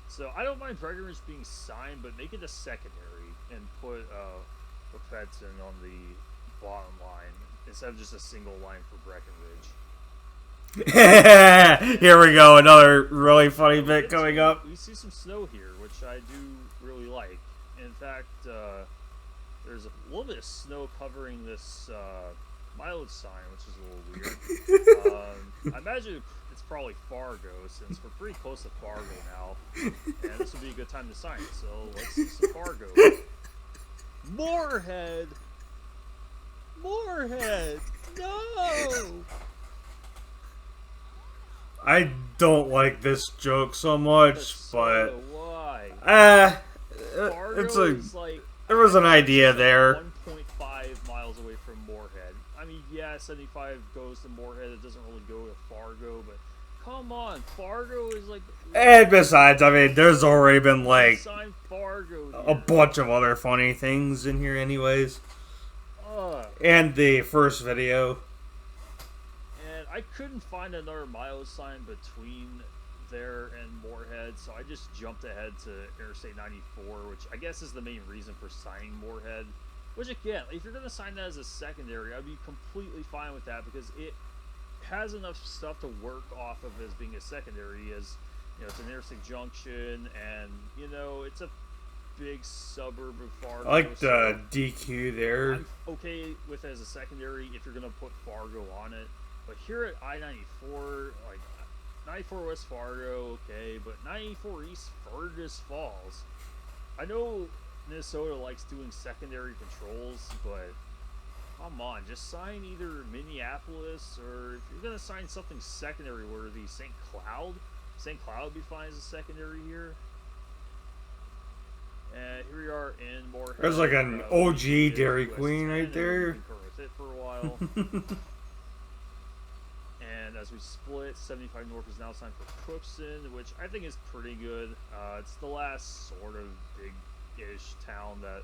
So I don't mind Breckenridge being signed, but make it a secondary and put Wapeton on the bottom line instead of just a single line for Breckenridge. Here we go, another really funny bit coming up. We see some snow here, which I do really like. In fact, there's a little bit of snow covering this mileage sign, which is a little weird. I imagine it's probably Fargo, since we're pretty close to Fargo now, and this would be a good time to sign it. So let's see some Fargo. Moorhead! No! I don't like this joke so much, but why? it's a. Is like, There was an idea there. 1.5 miles away from Moorhead. I mean, yeah, 75 goes to Moorhead. It doesn't really go to Fargo, but come on, Fargo is like. And besides, I mean, there's already been like Sign Fargo here. a bunch of other funny things in here, anyways. And the first video. And I couldn't find another mileage sign between there and Moorhead, so I just jumped ahead to Interstate 94, which I guess is the main reason for signing Moorhead. Which again, if you're going to sign that as a secondary, I'd be completely fine with that because it has enough stuff to work off of as being a secondary, as you know, it's an interstate junction, and you know, it's a big suburb of Fargo. I like the DQ there. I'm okay with it as a secondary if you're going to put Fargo on it. But here at I-94, like 94 West Fargo, okay, but 94 East Fergus Falls. I know Minnesota likes doing secondary controls, but come on, just sign either Minneapolis or if you're gonna sign something secondary worthy, St. Cloud. St. Cloud would be fine as a secondary here. And here we are in Moorhead. There's like an OG Dairy Queen right there. Concur with it for a while. And as we split, 75 North is now signed for Crookston, which I think is pretty good. It's the last sort of big-ish town that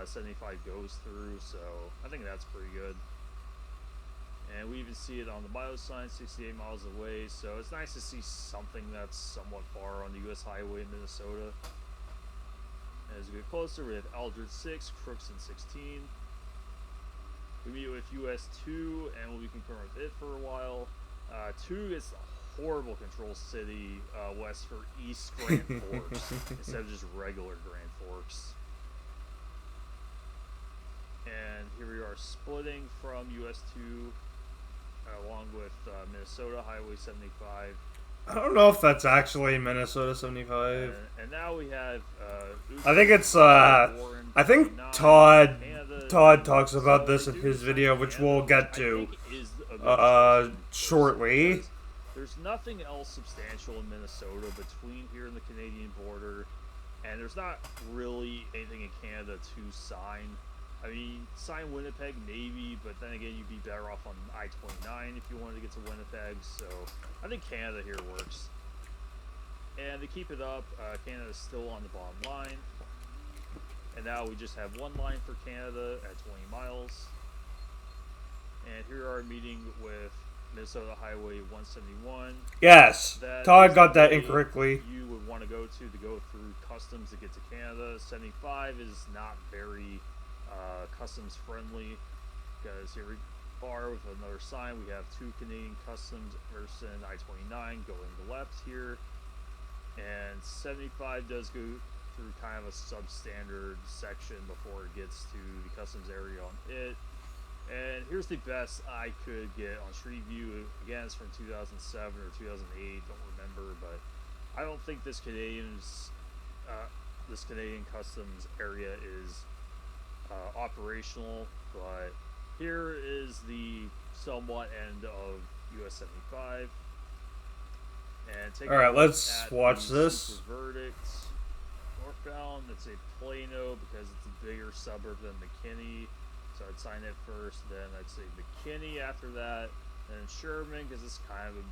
75 goes through, so I think that's pretty good. And we even see it on the bio sign, 68 miles away, so it's nice to see something that's somewhat far on the U.S. highway in Minnesota. And as we get closer, we have Eldred 6, Crookston 16. We meet with US 2, and we'll be concurrent with it for a while. 2 is a horrible control city west for East Grand Forks instead of just regular Grand Forks. And here we are splitting from US 2 along with Minnesota Highway 75. I don't know if that's actually Minnesota 75. And now we have I think it's Warren, I think 49, Todd Canada. talks about this So in they his do video, sign which Canada, we'll get I to think is a good choice shortly. because there's nothing else substantial in Minnesota between here and the Canadian border, and there's not really anything in Canada to sign. I mean, sign Winnipeg maybe, but then again, you'd be better off on I-29 if you wanted to get to Winnipeg. So I think Canada here works. And to keep it up, Canada is still on the bottom line. And now we just have one line for Canada at 20 miles. And here we are meeting with Minnesota Highway 171. Yes, That Todd is got the that way incorrectly. You would want to go through customs to get to Canada. 75 is not very customs friendly because here we are with another sign. We have 2 Canadian customs versus I-29 going to the left here, and 75 does go through kind of a substandard section before it gets to the customs area on it. And here's the best I could get on Street View. Again, it's from 2007 or 2008, don't remember, but I don't think this Canadian customs area is operational, but here is the somewhat end of US 75. And take All right, a look let's at watch the this. super verdict. Northbound, it's a Plano because it's a bigger suburb than McKinney, so I'd sign it first. Then I'd say McKinney after that, then Sherman because it's kind of a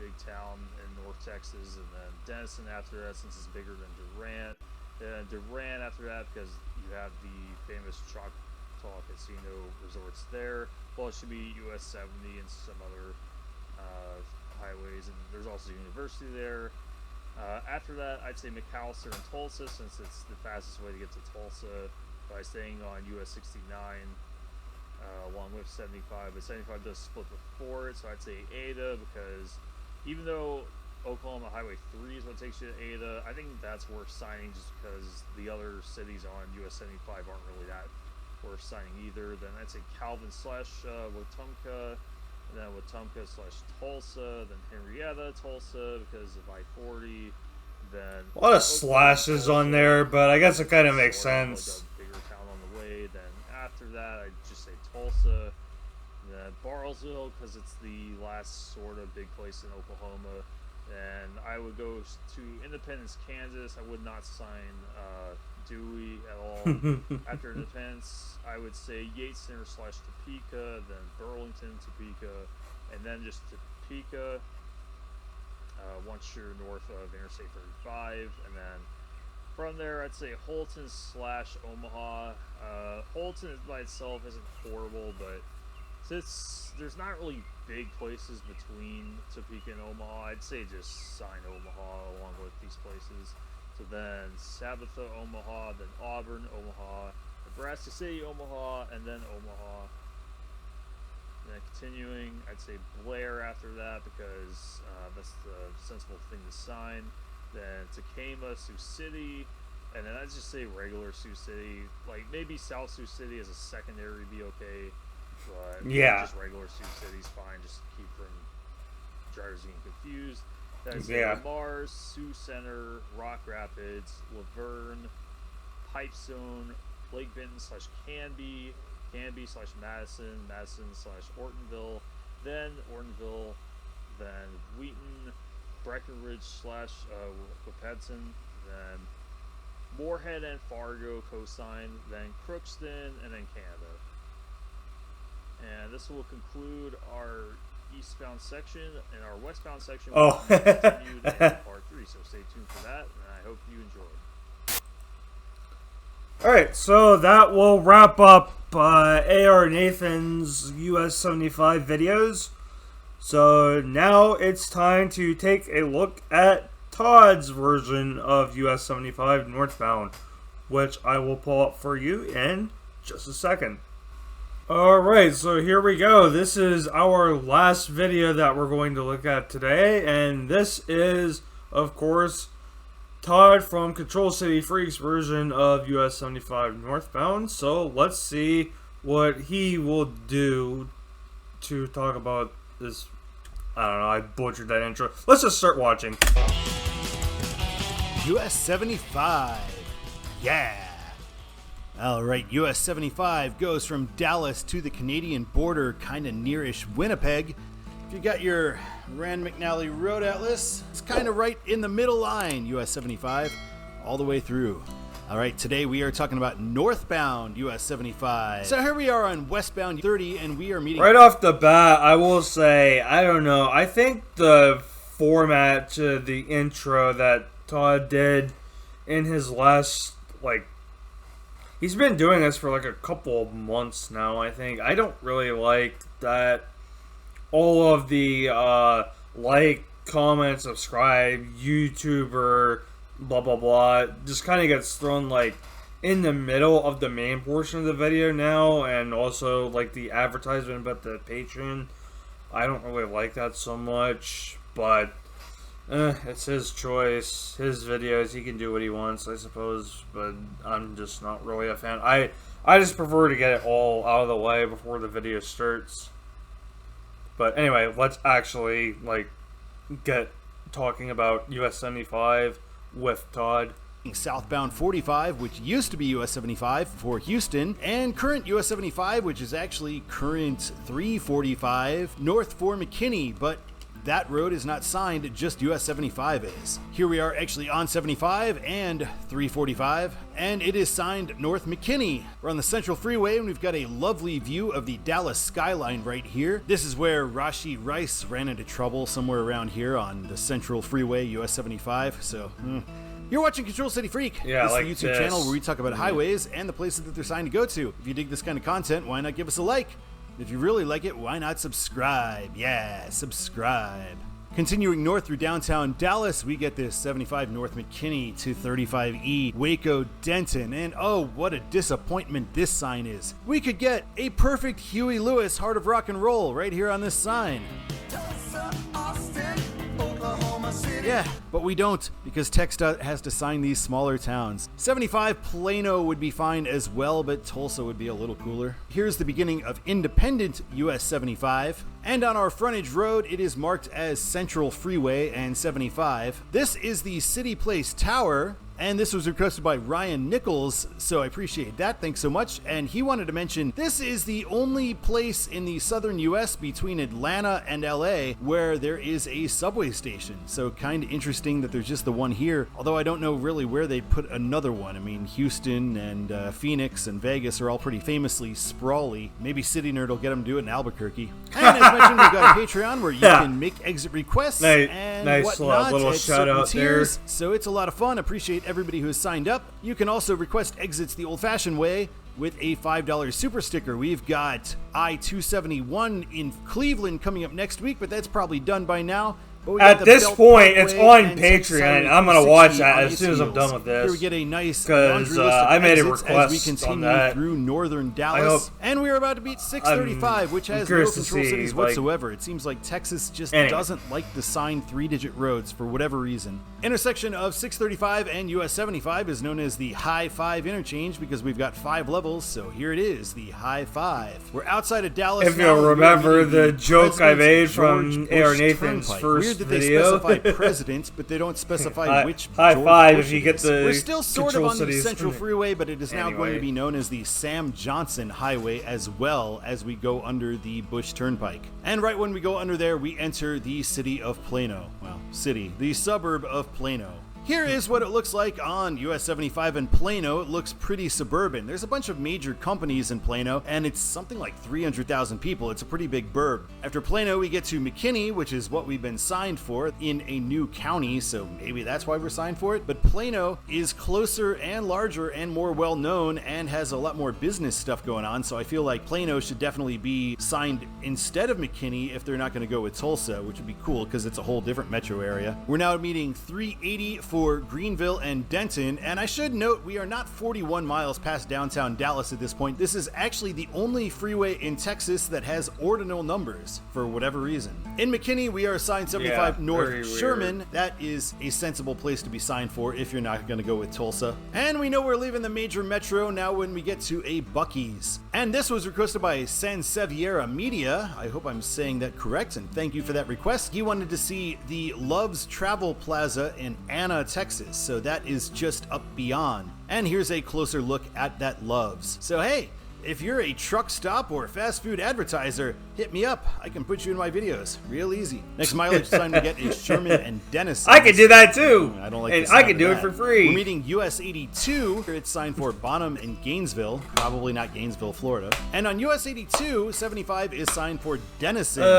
big town in North Texas, and then Denison after that since it's bigger than Durant. Then Durant after that because you have the famous Choctaw Casino resorts there. Well, it should be US 70 and some other highways, and there's also University there. After that, I'd say McAllister and Tulsa since it's the fastest way to get to Tulsa by staying on US 69 along with 75. But 75 does split before it, so I'd say Ada because even though Oklahoma Highway 3 is what takes you to Ada, I think that's worth signing just because the other cities on US 75 aren't really that worth signing either. Then I'd say Calvin / Wetumpka, and then Wetumpka / Tulsa, then Henrietta, Tulsa because of I-40. Then A lot of slashes on there, but I guess it kind of makes sort of sense. like a bigger town on the way. Then after that, I'd just say Tulsa. Then Bartlesville because it's the last sort of big place in Oklahoma. And I would go to Independence, Kansas. I would not sign Dewey at all. After Independence, I would say Yates Center / Topeka, then Burlington, Topeka, and then just Topeka once you're north of Interstate 35. And then from there, I'd say Holton / Omaha. Holton by itself isn't horrible, but since there's not really big places between Topeka and Omaha, I'd say just sign Omaha along with these places. So then Sabetha, Omaha, then Auburn, Omaha, Nebraska City, Omaha, and then Omaha. And then continuing, I'd say Blair after that because that's the sensible thing to sign. Then Tacoma, Sioux City, and then I'd just say regular Sioux City. Like maybe South Sioux City as a secondary would be okay. But Yeah. just regular Sioux City's fine. Just keep from drivers getting confused. That's Yeah. Mars, Sioux Center, Rock Rapids, Laverne, Pipestone, Lake Benton / Canby, Canby/Madison, Madison/Ortonville, then Ortonville, then Wheaton, Breckenridge/Wapedson, then Moorhead and Fargo coastline, then Crookston, and then Canada. And this will conclude our eastbound section, and our westbound section will be continued in part 3. So stay tuned for that, and I hope you enjoy. Alright, so that will wrap up ARNathan's US 75 videos. So now it's time to take a look at Todd's version of US 75 northbound, which I will pull up for you in just a second. Alright, so here we go. This is our last video that we're going to look at today, and this is, of course, Todd from Control City Freaks version of US 75 northbound. So let's see what he will do to talk about this. I don't know, I butchered that intro. Let's just start watching. US 75. Yeah. Alright, US 75 goes from Dallas to the Canadian border, kinda nearish Winnipeg. If you got your Rand McNally Road Atlas, it's kind of right in the middle line, US 75, all the way through. All right, today we are talking about northbound US 75. So here we are on westbound 30, and we are meeting... Right off the bat, I will say, I don't know, I think the format to the intro that Todd did in his last, he's been doing this for a couple of months now, I think. I don't really like that all of the comment, subscribe, YouTuber, blah blah blah just kind of gets thrown in the middle of the main portion of the video now, and also the advertisement about the Patreon. I don't really like that so much, but it's his choice, his videos, he can do what he wants, I suppose, but I'm just not really a fan. I just prefer to get it all out of the way before the video starts. But anyway, let's actually get talking about US 75 with Todd. Southbound 45, which used to be US 75 for Houston, and current US 75, which is actually current 345 north for McKinney, but that road is not signed, just US 75 is. Here we are actually on 75 and 345, and it is signed North McKinney. We're on the Central Freeway, and we've got a lovely view of the Dallas skyline right here. This is where Rashi Rice ran into trouble, somewhere around here on the Central Freeway, US 75, so... You're watching Control City Freak. Yeah, this is the YouTube channel where we talk about highways and the places that they're signed to go to. If you dig this kind of content, why not give us a like? If you really like it, why not subscribe? Yeah, subscribe. Continuing north through downtown Dallas, we get this 75 North McKinney to 35E Waco Denton, and oh, what a disappointment this sign is. We could get a perfect Huey Lewis Heart of Rock and Roll right here on this sign. Yeah, but we don't, because TxDOT has to sign these smaller towns. 75 Plano would be fine as well, but Tulsa would be a little cooler. Here's the beginning of independent US 75. And on our frontage road, it is marked as Central Freeway and 75. This is the City Place Tower, and this was requested by Ryan Nichols, so I appreciate that. Thanks so much. And he wanted to mention this is the only place in the southern US between Atlanta and LA where there is a subway station. So kind of interesting that there's just the one here, although I don't know really where they put another one. I mean, Houston and Phoenix and Vegas are all pretty famously sprawly. Maybe City Nerd will get them to do it in Albuquerque. And as mentioned, we've got a Patreon where you can make exit requests and whatnot. Little shout out tiers, there. so it's a lot of fun. Appreciate everybody who has signed up. You can also request exits the old-fashioned way with a $5 super sticker. We've got I-271 in Cleveland coming up next week, but that's probably done by now. At this point, it's on Patreon. I'm going to watch that as soon as I'm done with this. Here we get a nice because I made a request as we continue on that. through northern Dallas. And we're about to beat 635, which has no control cities whatsoever. It seems like Texas just doesn't like the signed 3-digit roads for whatever reason. Intersection of 635 and US 75 is known as the High 5 interchange because we've got 5 levels, so here it is, the High 5. We're outside of Dallas. If you'll remember the joke I made from ARNathan's first weird that video. they specify president, but they don't specify which. High George five Bush if you it get is. the We're still sort of control on the cities. Central Freeway, but it is now going to Anyway. be known as the Sam Johnson Highway as well as we go under the Bush Turnpike. And right when we go under there, we enter the city of Plano. Well, the suburb of Plano. Here is what it looks like on US 75 in Plano. It looks pretty suburban. There's a bunch of major companies in Plano, and it's something like 300,000 people. It's a pretty big burb. After Plano, we get to McKinney, which is what we've been signed for in a new county, so maybe that's why we're signed for it. But Plano is closer and larger and more well-known and has a lot more business stuff going on, so I feel like Plano should definitely be signed instead of McKinney if they're not going to go with Tulsa, which would be cool because it's a whole different metro area. We're now meeting 380 for Greenville and Denton, and I should note we are not 41 miles past downtown Dallas at this point. This is actually the only freeway in Texas that has ordinal numbers for whatever reason. In McKinney, we are assigned 75 Yeah, North very weird. Sherman. That is a sensible place to be signed for if you're not going to go with Tulsa. And we know we're leaving the major metro now when we get to a Buc-ee's. And this was requested by Sanseviera Media. I hope I'm saying that correct, and thank you for that request. He wanted to see the Love's Travel Plaza in Anna, Texas, so that is just up beyond. And here's a closer look at that Love's. So hey, if you're a truck stop or fast food advertiser, hit me up. I can put you in my videos. Real easy. Next mileage sign we get is Sherman and Denison. I can do that too. I don't like and the I sound can of do it that. for free. We're meeting US 82. It's signed for Bonham and Gainesville. Probably not Gainesville, Florida. And on US 82, 75 is signed for Denison and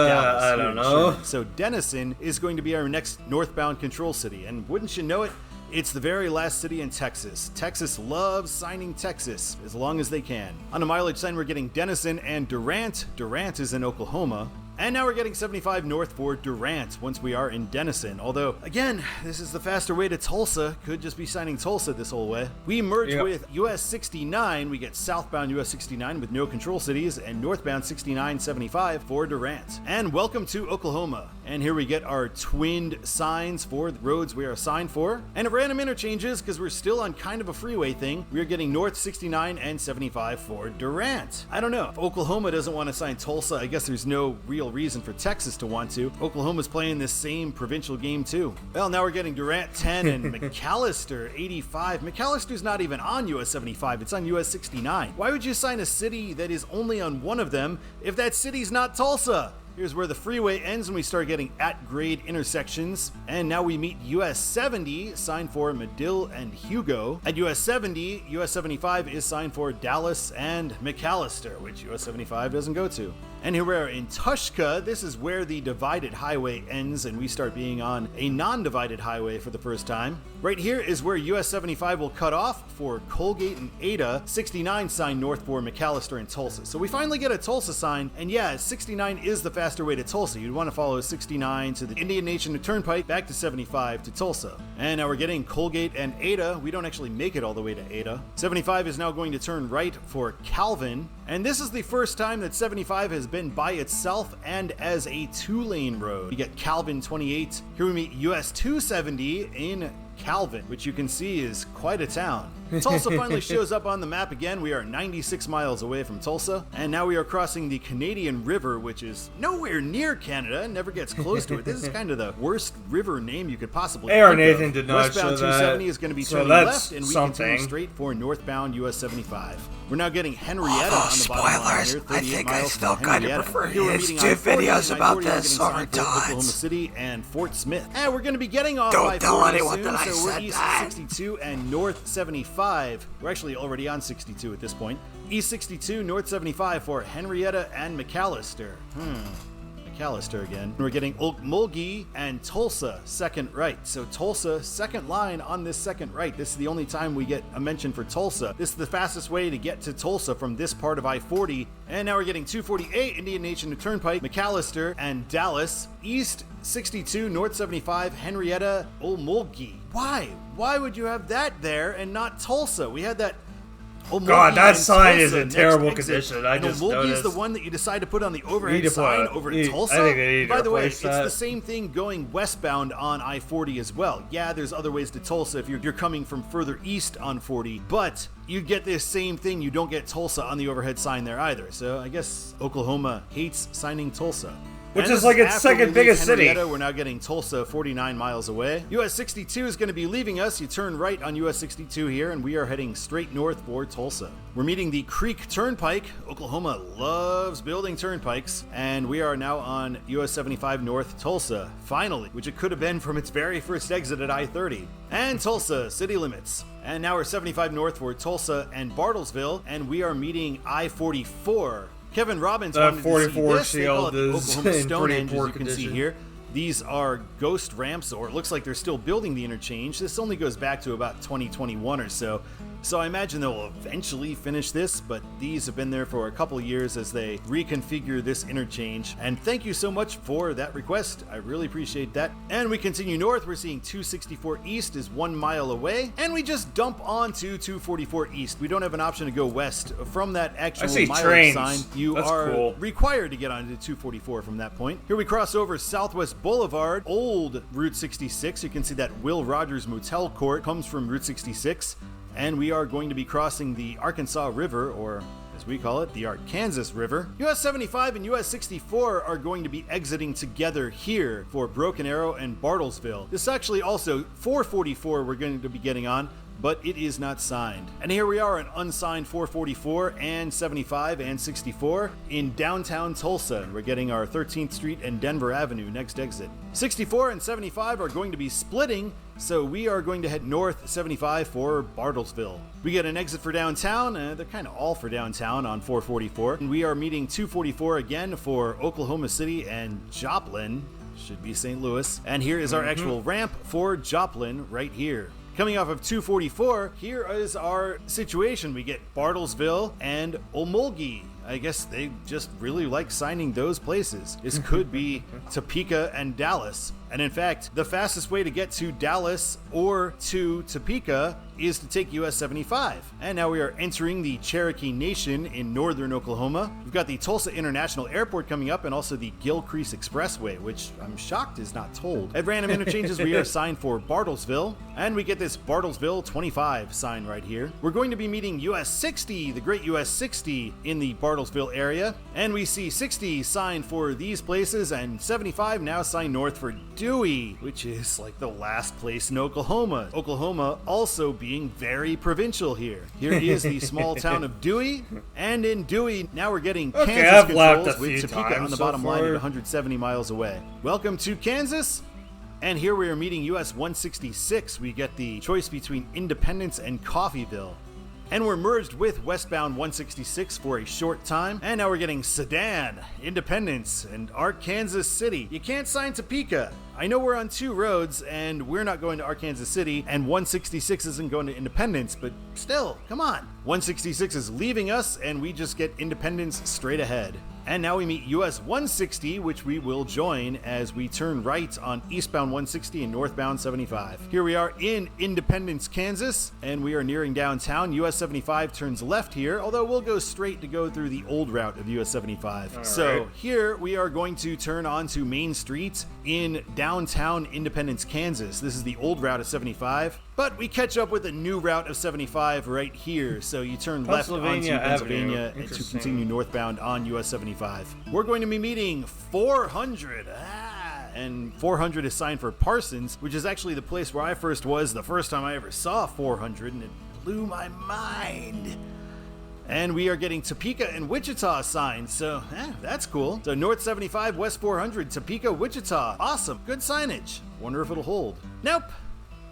Dallas. I here don't in know. Sherman. So Denison is going to be our next northbound control city. And wouldn't you know it, it's the very last city in Texas. Texas loves signing Texas as long as they can. On a mileage sign, we're getting Denison and Durant. Durant is in Oklahoma. And now we're getting 75 north for Durant once we are in Denison. Although, again, this is the faster way to Tulsa. Could just be signing Tulsa this whole way. We merge with US 69. We get southbound US 69 with no control cities and northbound 6975 for Durant. And welcome to Oklahoma. And here we get our twinned signs for the roads we are assigned for. And at random interchanges, because we're still on kind of a freeway thing, we're getting north 69 and 75 for Durant. I don't know. If Oklahoma doesn't want to sign Tulsa, I guess there's no real reason for Texas to want to. Oklahoma's playing this same provincial game too. Well, now we're getting Durant 10 and McAllister 85. McAllister's not even on US 75, it's on US 69. Why would you sign a city that is only on one of them if that city's not Tulsa? Here's where the freeway ends and we start getting at-grade intersections. And now we meet US 70, signed for Medill and Hugo. At US 70, US 75 is signed for Dallas and McAllister, which US 75 doesn't go to. And here we are in Tushka. This is where the divided highway ends and we start being on a non-divided highway for the first time. Right here is where US 75 will cut off for Colgate and Ada. 69 sign north for McAllister and Tulsa. So we finally get a Tulsa sign, and yeah, 69 is the faster way to Tulsa. You'd want to follow 69 to the Indian Nation Turnpike, back to 75 to Tulsa. And now we're getting Colgate and Ada. We don't actually make it all the way to Ada. 75 is now going to turn right for Calvin. And this is the first time that 75 has been by itself and as a two-lane road. We get Calvin 28. Here we meet US 270 in Calvin, which you can see is quite a town. Tulsa finally shows up on the map again. We are 96 miles away from Tulsa, and now we are crossing the Canadian River, which is nowhere near Canada, never gets close to it. This is kind of the worst river name you could possibly ARNathan think of. did not Westbound show that, 270 is going to be so turning that's left, and we something. continue straight for northbound US 75. We're now getting Henrietta on the bottom line spoilers, here. I 38 think I miles still from kinda Henrietta. prefer Here we're his meeting two I-40 videos and about I-40 are this getting over signed for Oklahoma Todd's. City and Fort Smith. And we're going to be getting off Don't I-40 tell anyone soon, that I so we're said east that. 62 and north 75. We're actually already on 62 at this point. East 62, north 75 for Henrietta and McAllister. McAllister again. We're getting Okmulgee and Tulsa second right. So Tulsa second line on this second right. This is the only time we get a mention for Tulsa. This is the fastest way to get to Tulsa from this part of I-40. And now we're getting 248 Indian Nation Turnpike, McAllister and Dallas. East 62, north 75, Henrietta, Okmulgee. Why? Why would you have that there and not Tulsa? We had that. God, that and sign is Tulsa in next terrible exit. condition. I And just Okmulgee is noticed. the one that you decide to put on the Need overhead to sign put- over need- Tulsa. I think they need to By the way, replace it's that. the same thing going westbound on I-40 as well. Yeah, there's other ways to Tulsa if you're coming from further east on 40, but you get this same thing. You don't get Tulsa on the overhead sign there either. So I guess Oklahoma hates signing Tulsa. Which And is this like its after we second leave biggest city. Henrietta, we're now getting Tulsa 49 miles away. US 62 is going to be leaving us. You turn right on US 62 here, and we are heading straight north for Tulsa. We're meeting the Creek Turnpike. Oklahoma loves building turnpikes, and we are now on US 75 North Tulsa, finally, which it could have been from its very first exit at I-30. And Tulsa, city limits. And now we're 75 north for Tulsa and Bartlesville, and we are meeting I-44. Kevin Robbins wanted to see 44 this. They call it the shield is Oklahoma in Stonehenge, pretty as poor you can see condition. here. These are ghost ramps, or it looks like they're still building the interchange. This only goes back to about 2021 or so. So I imagine they'll eventually finish this, but these have been there for a couple of years as they reconfigure this interchange. And thank you so much for that request. I really appreciate that. And we continue north. We're seeing 264 East is 1 mile away. And we just dump onto 244 East. We don't have an option to go west from that actual see mileage trains. sign. You That's are cool. required to get onto 244 from that point. Here we cross over Southwest Boulevard, old Route 66. You can see that Will Rogers Motel Court comes from Route 66. And we are going to be crossing the Arkansas River, or as we call it, the Arkansas River. US 75 and US 64 are going to be exiting together here for Broken Arrow and Bartlesville. This is actually also 444 we're going to be getting on, but it is not signed. And here we are, an unsigned 444 and 75 and 64 in downtown Tulsa. We're getting our 13th Street and Denver Avenue next exit. 64 and 75 are going to be splitting, so we are going to head north 75 for Bartlesville. We get an exit for downtown. They're kind of all for downtown on 444. And we are meeting 244 again for Oklahoma City and Joplin. Should be St. Louis. And here is our actual ramp for Joplin right here. Coming off of 244, here is our situation. We get Bartlesville and Omulgee. I guess they just really like signing those places. This could be Topeka and Dallas. And in fact, the fastest way to get to Dallas or to Topeka is to take US 75. And now we are entering the Cherokee Nation in northern Oklahoma. We've got the Tulsa International Airport coming up and also the Gilcrease Expressway, which I'm shocked is not tolled. At random interchanges, we are signed for Bartlesville, and we get this Bartlesville 25 sign right here. We're going to be meeting US 60, the great US 60 in the Bartlesville area, and we see 60 signed for these places and 75 now signed north for Dewey, which is like the last place in Oklahoma. Oklahoma also being very provincial here. Here is the small town of Dewey, and in Dewey, now we're getting Kansas I've laughed controls a with few Topeka on times the so bottom line far. at 170 miles away. Welcome to Kansas. And here we are meeting US 166. We get the choice between Independence and Coffeyville. And we're merged with westbound 166 for a short time. And now we're getting Sedan, Independence, and Arkansas City. You can't sign Topeka. I know we're on two roads and we're not going to Arkansas City and 166 isn't going to Independence, but still, come on. 166 is leaving us and we just get Independence straight ahead. And now we meet US 160, which we will join as we turn right on eastbound 160 and northbound 75. Here we are in Independence, Kansas, and we are nearing downtown. US 75 turns left here, although we'll go straight to go through the old route of US 75. So right. here we are going to turn onto Main Street in downtown Independence, Kansas. This is the old route of 75. But we catch up with a new route of 75 right here. So you turn left onto Pennsylvania Pennsylvania Avenue. and to Interesting. continue northbound on US 75. We're going to be meeting 400. And 400 is signed for Parsons, which is actually the place where I first was the first time I ever saw 400, and it blew my mind. And we are getting Topeka and Wichita signed, so that's cool. So North 75, West 400, Topeka, Wichita. Awesome, good signage. Wonder if it'll hold. Nope.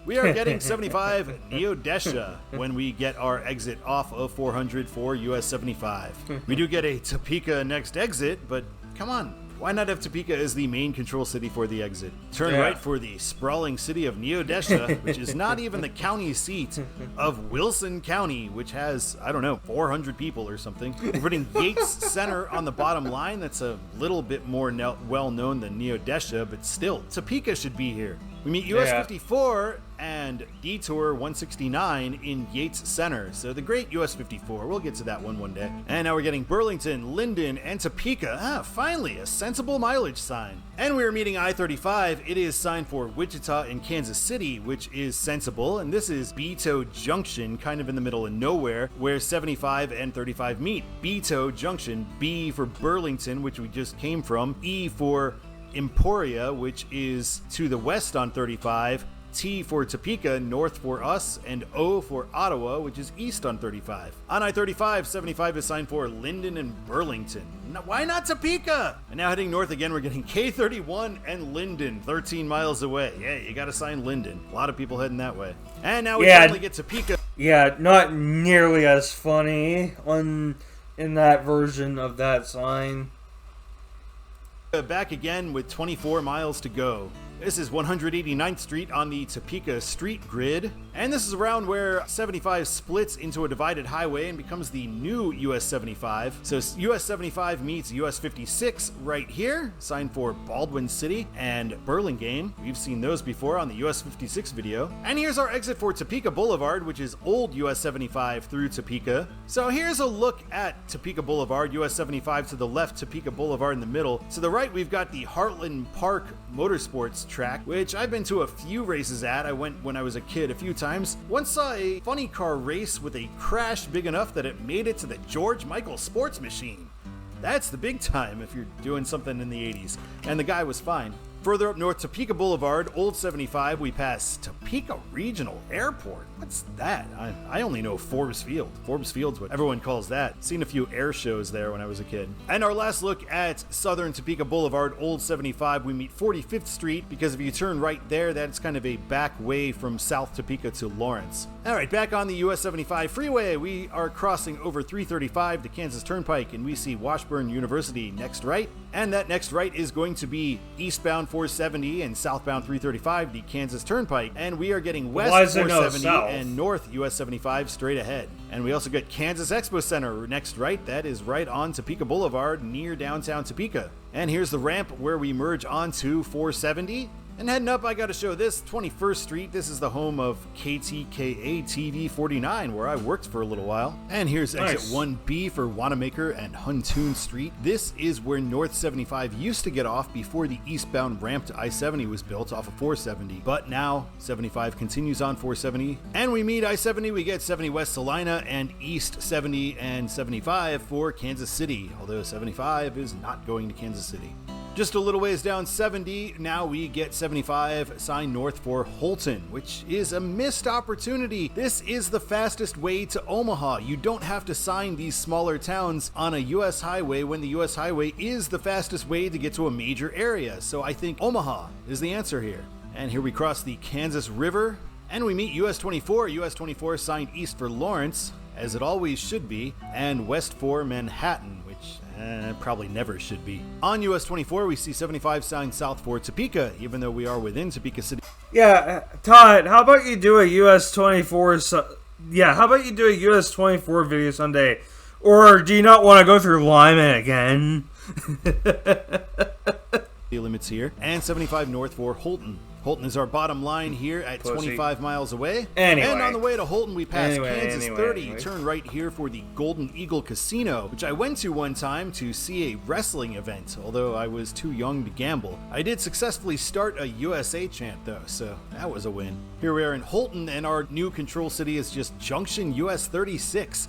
We are getting 75 Neodesha when we get our exit off of 400 for US 75. We do get a Topeka next exit, but come on. Why not have Topeka as the main control city for the exit? Turn Yeah. right for the sprawling city of Neodesha, which is not even the county seat of Wilson County, which has, I don't know, 400 people or something. We're putting Yates Center on the bottom line. That's a little bit more well known than Neodesha, but still, Topeka should be here. We meet US Yeah. 54 and Detour 169 in Yates Center. So the great US 54. We'll get to that one day. And now we're getting Burlington, Linden, and Topeka. Finally, a sensible mileage sign. And we are meeting I-35. It is signed for Wichita and Kansas City, which is sensible. And this is Beto Junction, kind of in the middle of nowhere, where 75 and 35 meet. Beto Junction, B for Burlington, which we just came from, E for Emporia, which is to the west on 35, T for Topeka, north for us, and O for Ottawa, which is east on 35. On I-35, 75 is signed for Linden and Burlington. Why not Topeka? And now heading north again, we're getting K31 and Linden, 13 miles away. Yeah, you gotta sign Linden. A lot of people heading that way. And now we finally get Topeka. Yeah, not nearly as funny in that version of that sign. Back again with 24 miles to go. This is 189th Street on the Topeka Street Grid, and this is around where 75 splits into a divided highway and becomes the new US 75. So US 75 meets US 56 right here, signed for Baldwin City and Burlingame. We've seen those before on the US 56 video. And here's our exit for Topeka Boulevard, which is old US 75 through Topeka. So here's a look at Topeka Boulevard, US 75 to the left, Topeka Boulevard in the middle. To the right, we've got the Heartland Park Motorsports track, which I've been to a few races at. I went when I was a kid a few times. Once saw a funny car race with a crash big enough that it made it to the George Michael Sports Machine. That's the big time if you're doing something in the 80s. And the guy was fine. Further up north, Topeka Boulevard, Old 75, we pass Topeka Regional Airport. What's that? I only know Forbes Field. Forbes Field's what everyone calls that. Seen a few air shows there when I was a kid. And our last look at Southern Topeka Boulevard, Old 75, we meet 45th Street, because if you turn right there, that's kind of a back way from South Topeka to Lawrence. All right, back on the US 75 freeway, we are crossing over 335, the Kansas Turnpike, and we see Washburn University next right. And that next right is going to be eastbound 470 and southbound 335, the Kansas Turnpike. And we are getting west Why is there no 470 south? and north US 75 straight ahead. And we also got Kansas Expo Center next right. That is right on Topeka Boulevard near downtown Topeka. And here's the ramp where we merge onto 470. And heading up, I got to show this, 21st Street. This is the home of KTKA TV 49, where I worked for a little while. And here's exit Nice. 1B for Wanamaker and Huntoon Street. This is where North 75 used to get off before the eastbound ramp to I-70 was built off of 470. But now, 75 continues on 470. And we meet I-70, we get 70 West Salina and East 70 and 75 for Kansas City. Although 75 is not going to Kansas City. Just a little ways down 70, now we get 75 signed north for Holton, which is a missed opportunity. This is the fastest way to Omaha. You don't have to sign these smaller towns on a US highway when the US highway is the fastest way to get to a major area. So I think Omaha is the answer here. And here we cross the Kansas River, and we meet US 24. US 24 signed east for Lawrence, as it always should be, and west for Manhattan, which probably never should be. On US 24, we see 75 signed south for Topeka, even though we are within Topeka City. Yeah, Todd, how about you do a US 24? How about you do a US 24 video someday? Or do you not want to go through Lyman again? Limits here, and 75 north for Holton. Holton is our bottom line here at Pussy. 25 miles away. Anyway. And on the way to Holton, we pass Kansas 30. Anyway. Turn right here for the Golden Eagle Casino, which I went to one time to see a wrestling event, although I was too young to gamble. I did successfully start a USA chant, though, so that was a win. Here we are in Holton, and our new control city is just Junction US 36.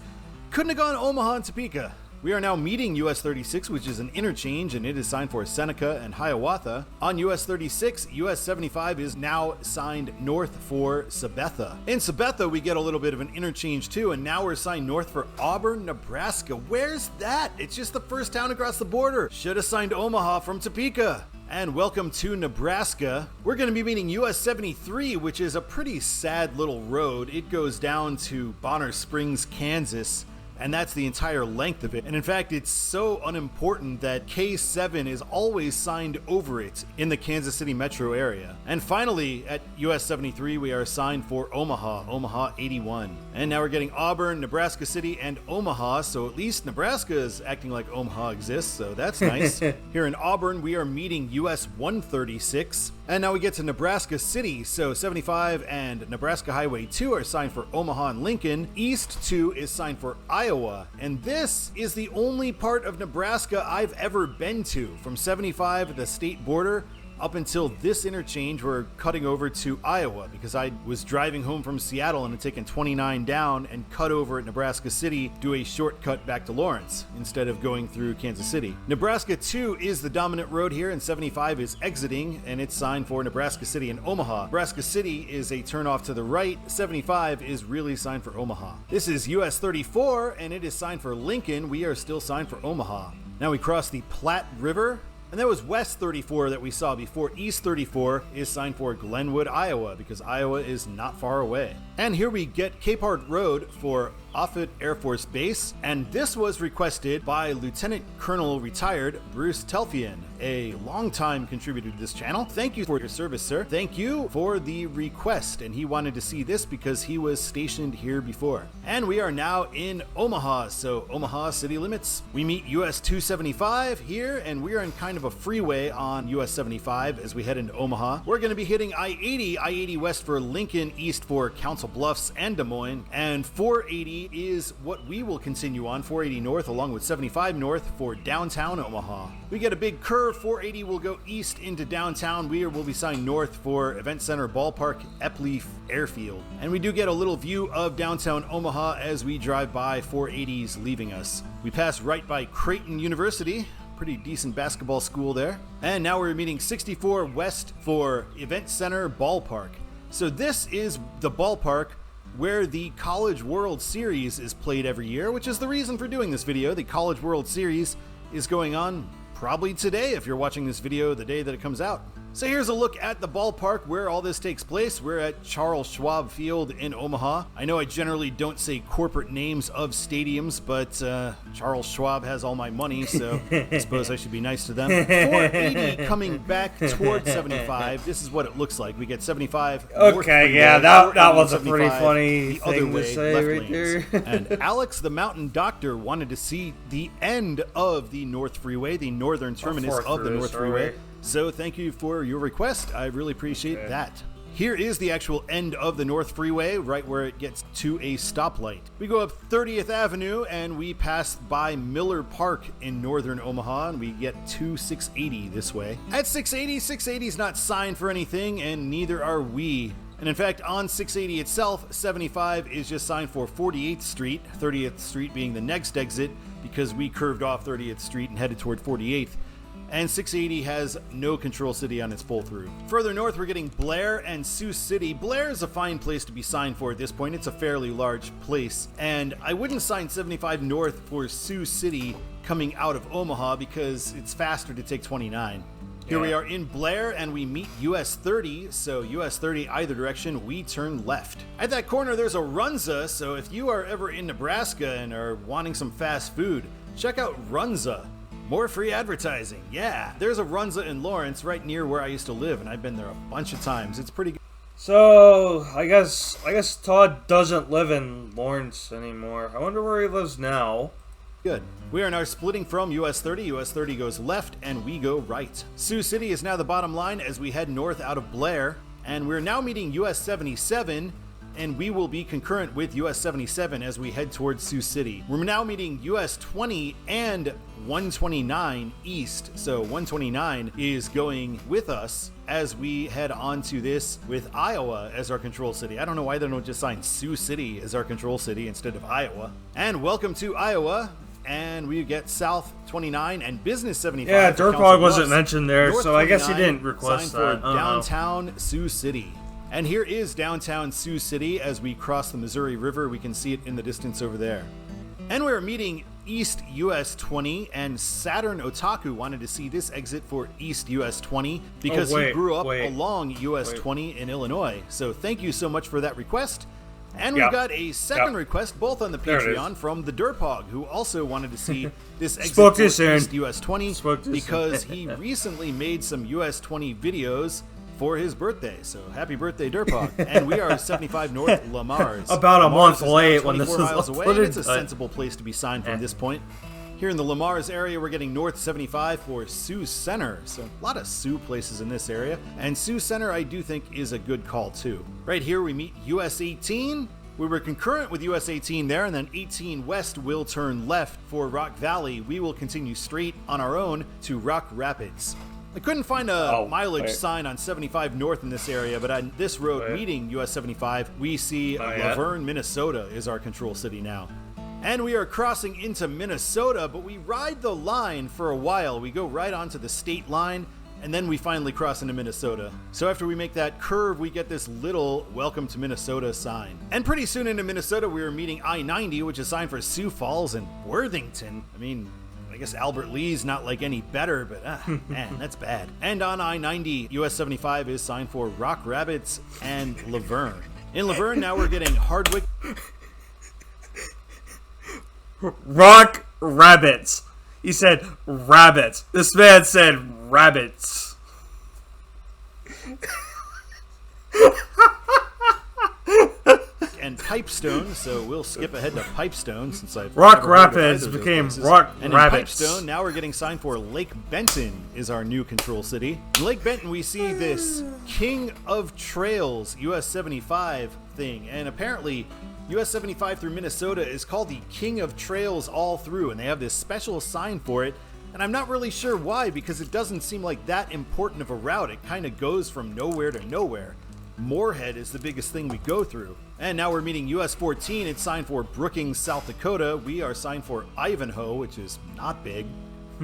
Couldn't have gone Omaha and Topeka. We are now meeting US 36, which is an interchange, and it is signed for Seneca and Hiawatha. On US 36, US 75 is now signed north for Sabetha. In Sabetha, we get a little bit of an interchange too, and now we're signed north for Auburn, Nebraska. Where's that? It's just the first town across the border. Should have signed Omaha from Topeka. And welcome to Nebraska. We're going to be meeting US 73, which is a pretty sad little road. It goes down to Bonner Springs, Kansas. and that's the entire length of it. And in fact, it's so unimportant that K7 is always signed over it in the Kansas City metro area. And finally, at US 73, we are assigned for Omaha 81. And now we're getting Auburn, Nebraska City, and Omaha, so at least Nebraska is acting like Omaha exists, so that's nice. Here in Auburn, we are meeting US 136. And now we get to Nebraska City, so 75 and Nebraska Highway 2 are signed for Omaha and Lincoln. East 2 is signed for Iowa, and this is the only part of Nebraska I've ever been to. From 75 at the state border up until this interchange, we're cutting over to Iowa because I was driving home from Seattle and had taken 29 down and cut over at Nebraska City, do a shortcut back to Lawrence instead of going through Kansas City. Nebraska 2 is the dominant road here, and 75 is exiting, and it's signed for Nebraska City and Omaha. Nebraska City is a turnoff to the right. 75 is really signed for Omaha. This is US 34, and it is signed for Lincoln. We are still signed for Omaha. Now we cross the Platte River. And that was West 34 that we saw before. East 34 is signed for Glenwood, Iowa, because Iowa is not far away. And here we get Capehart Road for Offutt Air Force Base, and this was requested by Lieutenant Colonel retired Bruce Telfian, a longtime contributor to this channel. Thank you for your service, sir. Thank you for the request, and he wanted to see this because he was stationed here before. And we are now in Omaha, so Omaha city limits. We meet US 275 here, and we are in kind of a freeway on US 75 as we head into Omaha. We're going to be hitting I-80 west for Lincoln, east for Council Bluffs and Des Moines, and 480 is what we will continue on, 480 north along with 75 north for downtown Omaha. We get a big curve, 480 will go east into downtown. We will be signed north for Event Center Ballpark Eppley Airfield. And we do get a little view of downtown Omaha as we drive by 480s leaving us. We pass right by Creighton University, pretty decent basketball school there. And now we're meeting 64 west for Event Center Ballpark. So this is the ballpark where the College World Series is played every year, which is the reason for doing this video. The College World Series is going on probably today if you're watching this video the day that it comes out. So here's a look at the ballpark where all this takes place. We're at Charles Schwab Field in Omaha. I know I generally don't say corporate names of stadiums, but Charles Schwab has all my money, so I suppose I should be nice to them. 480 coming back towards 75. This is what it looks like. We get 75. Okay, yeah, that was a pretty funny thing to say right there. And Alex, the Mountain Doctor, wanted to see the end of the North Freeway, the northern terminus of the North Freeway. So thank you for your request. I really appreciate that. Here is the actual end of the North Freeway, right where it gets to a stoplight. We go up 30th Avenue and we pass by Miller Park in northern Omaha, and we get to 680 this way. At 680 is not signed for anything, and neither are we. And in fact, on 680 itself, 75 is just signed for 48th Street, 30th Street being the next exit because we curved off 30th Street and headed toward 48th. And 680 has no control city on its pull through. Further north, we're getting Blair and Sioux City. Blair is a fine place to be signed for at this point. It's a fairly large place. And I wouldn't sign 75 north for Sioux City coming out of Omaha because it's faster to take 29. Here we are in Blair and we meet US 30, so US 30 either direction, we turn left. At that corner there's a Runza, so if you are ever in Nebraska and are wanting some fast food, check out Runza. More free advertising, yeah. There's a Runza in Lawrence right near where I used to live, and I've been there a bunch of times. It's pretty good. So, I guess Todd doesn't live in Lawrence anymore. I wonder where he lives now. Good. We are now splitting from US 30. US 30 goes left, and we go right. Sioux City is now the bottom line as we head north out of Blair, and we're now meeting US 77, and we will be concurrent with US 77 as we head towards Sioux City. We're now meeting US 20 and 129 east, so 129 is going with us as we head on to this with Iowa as our control city. I don't know why they don't just sign Sioux City as our control city instead of Iowa. And welcome to Iowa. And we get South 29 and Business 75. Yeah, Dirtbog wasn't mentioned there, so I guess he didn't request that. For downtown Sioux City. And here is downtown Sioux City. As we cross the Missouri River, we can see it in the distance over there. And we're meeting East US 20, and Saturn Otaku wanted to see this exit for East US 20 because he grew up along US 20 in Illinois. So thank you so much for that request. And we Yep. got a second Yep. request, both on the There it is. Patreon, from the Derpog, who also wanted to see this exit Spoke too port soon. East US 20 Spoke too because soon. he recently made some US 20 videos for his birthday. So happy birthday, Derpog. And we are 75 North Lamars. About a Lamars month is now late when this 24 was miles away, uploaded, and it's a but- sensible place to be signed from this point. Here in the Lamars area, we're getting north 75 for Sioux Center. So a lot of Sioux places in this area. And Sioux Center, I do think, is a good call too. Right here, we meet US 18. We were concurrent with US 18 there, and then 18 West will turn left for Rock Valley. We will continue straight on our own to Rock Rapids. I couldn't find a mileage wait. sign on 75 North in this area, but on this road meeting US 75, we see Not yet. Laverne, Minnesota is our control city now. And we are crossing into Minnesota, but we ride the line for a while. We go right onto the state line, and then we finally cross into Minnesota. So after we make that curve, we get this little Welcome to Minnesota sign. And pretty soon into Minnesota, we are meeting I-90, which is signed for Sioux Falls and Worthington. I mean, I guess Albert Lee's not like any better, but man, that's bad. And on I-90, US 75 is signed for Rock Rapids and Laverne. In Laverne, now we're getting Hardwick. Rock rabbits. He said rabbits. This man said rabbits. And Pipestone, so we'll skip ahead to Pipestone since I've Rock never heard of Rapids either of those became places. Rock and Rabbits. in Pipestone, now we're getting signed for Lake Benton is our new control city. In Lake Benton, we see this King of Trails US 75 thing, and apparently US 75 through Minnesota is called the King of Trails all through, and they have this special sign for it. And I'm not really sure why, because it doesn't seem like that important of a route. It kind of goes from nowhere to nowhere. Moorhead is the biggest thing we go through. And now we're meeting US 14. It's signed for Brookings, South Dakota. We are signed for Ivanhoe, which is not big.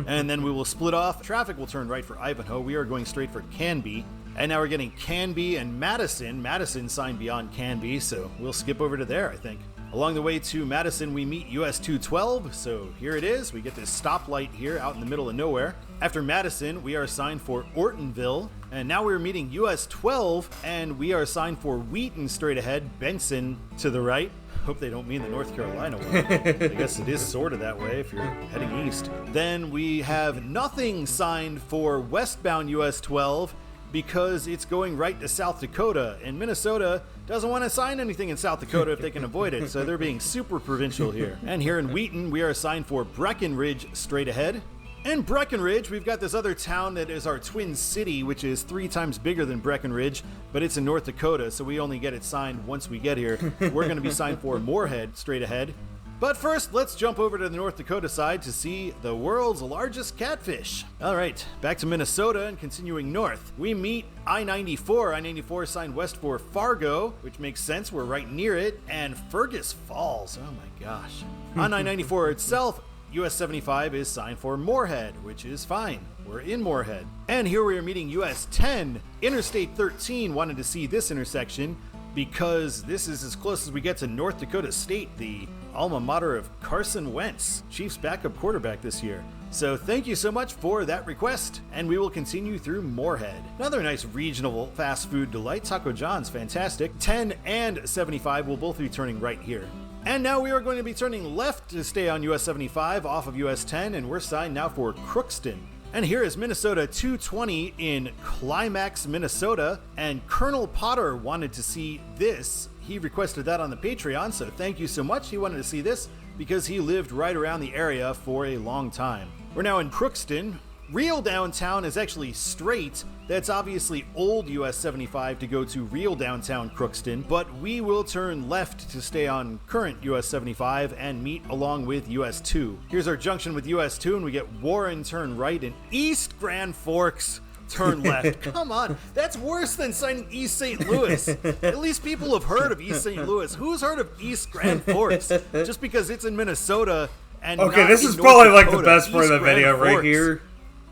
And then we will split off. Traffic will turn right for Ivanhoe. We are going straight for Canby. And now we're getting Canby and Madison. Madison signed beyond Canby, so we'll skip over to there, I think. Along the way to Madison, we meet US 212, so here it is. We get this stoplight here out in the middle of nowhere. After Madison, we are signed for Ortonville, and now we're meeting US 12, and we are signed for Wheaton straight ahead, Benson to the right. Hope they don't mean the North Carolina one. I guess it is sort of that way if you're heading east. Then we have nothing signed for westbound US 12, because it's going right to South Dakota, and Minnesota doesn't want to sign anything in South Dakota if they can avoid it, so they're being super provincial here. And here in Wheaton, we are assigned for Breckenridge straight ahead. In Breckenridge, we've got this other town that is our twin city, which is 3 times bigger than Breckenridge, but it's in North Dakota, so we only get it signed once we get here. We're going to be signed for Moorhead straight ahead. But first, let's jump over to the North Dakota side to see the world's largest catfish. All right, back to Minnesota and continuing north. We meet I-94. I-94 signed west for Fargo, which makes sense. We're right near it. And Fergus Falls. Oh my gosh. On I-94 itself, US 75 is signed for Moorhead, which is fine. We're in Moorhead. And here we are meeting US 10. Interstate 13 wanted to see this intersection because this is as close as we get to North Dakota State, the alma mater of Carson Wentz, Chiefs backup quarterback this year. So thank you so much for that request, and we will continue through Moorhead. Another nice regional fast food delight. Taco John's fantastic. 10 and 75 will both be turning right here. And now we are going to be turning left to stay on US 75 off of US 10, and we're signed now for Crookston. And here is Minnesota 220 in Climax, Minnesota, and Colonel Potter wanted to see this. He requested that on the Patreon, so thank you so much. He wanted to see this because he lived right around the area for a long time. We're now in Crookston. Real downtown is actually straight. That's obviously old US 75 to go to real downtown Crookston, but we will turn left to stay on current US 75 and meet along with US 2. Here's our junction with US 2, and we get Warren turn right and East Grand Forks turn left. Come on, that's worse than signing East St. Louis. At least people have heard of East St. Louis. Who's heard of East Grand Forks? Just because it's in Minnesota and Okay, not this in is North probably like the Dakota. best part of the East Grand video right Forks. here.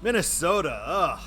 Minnesota, ugh.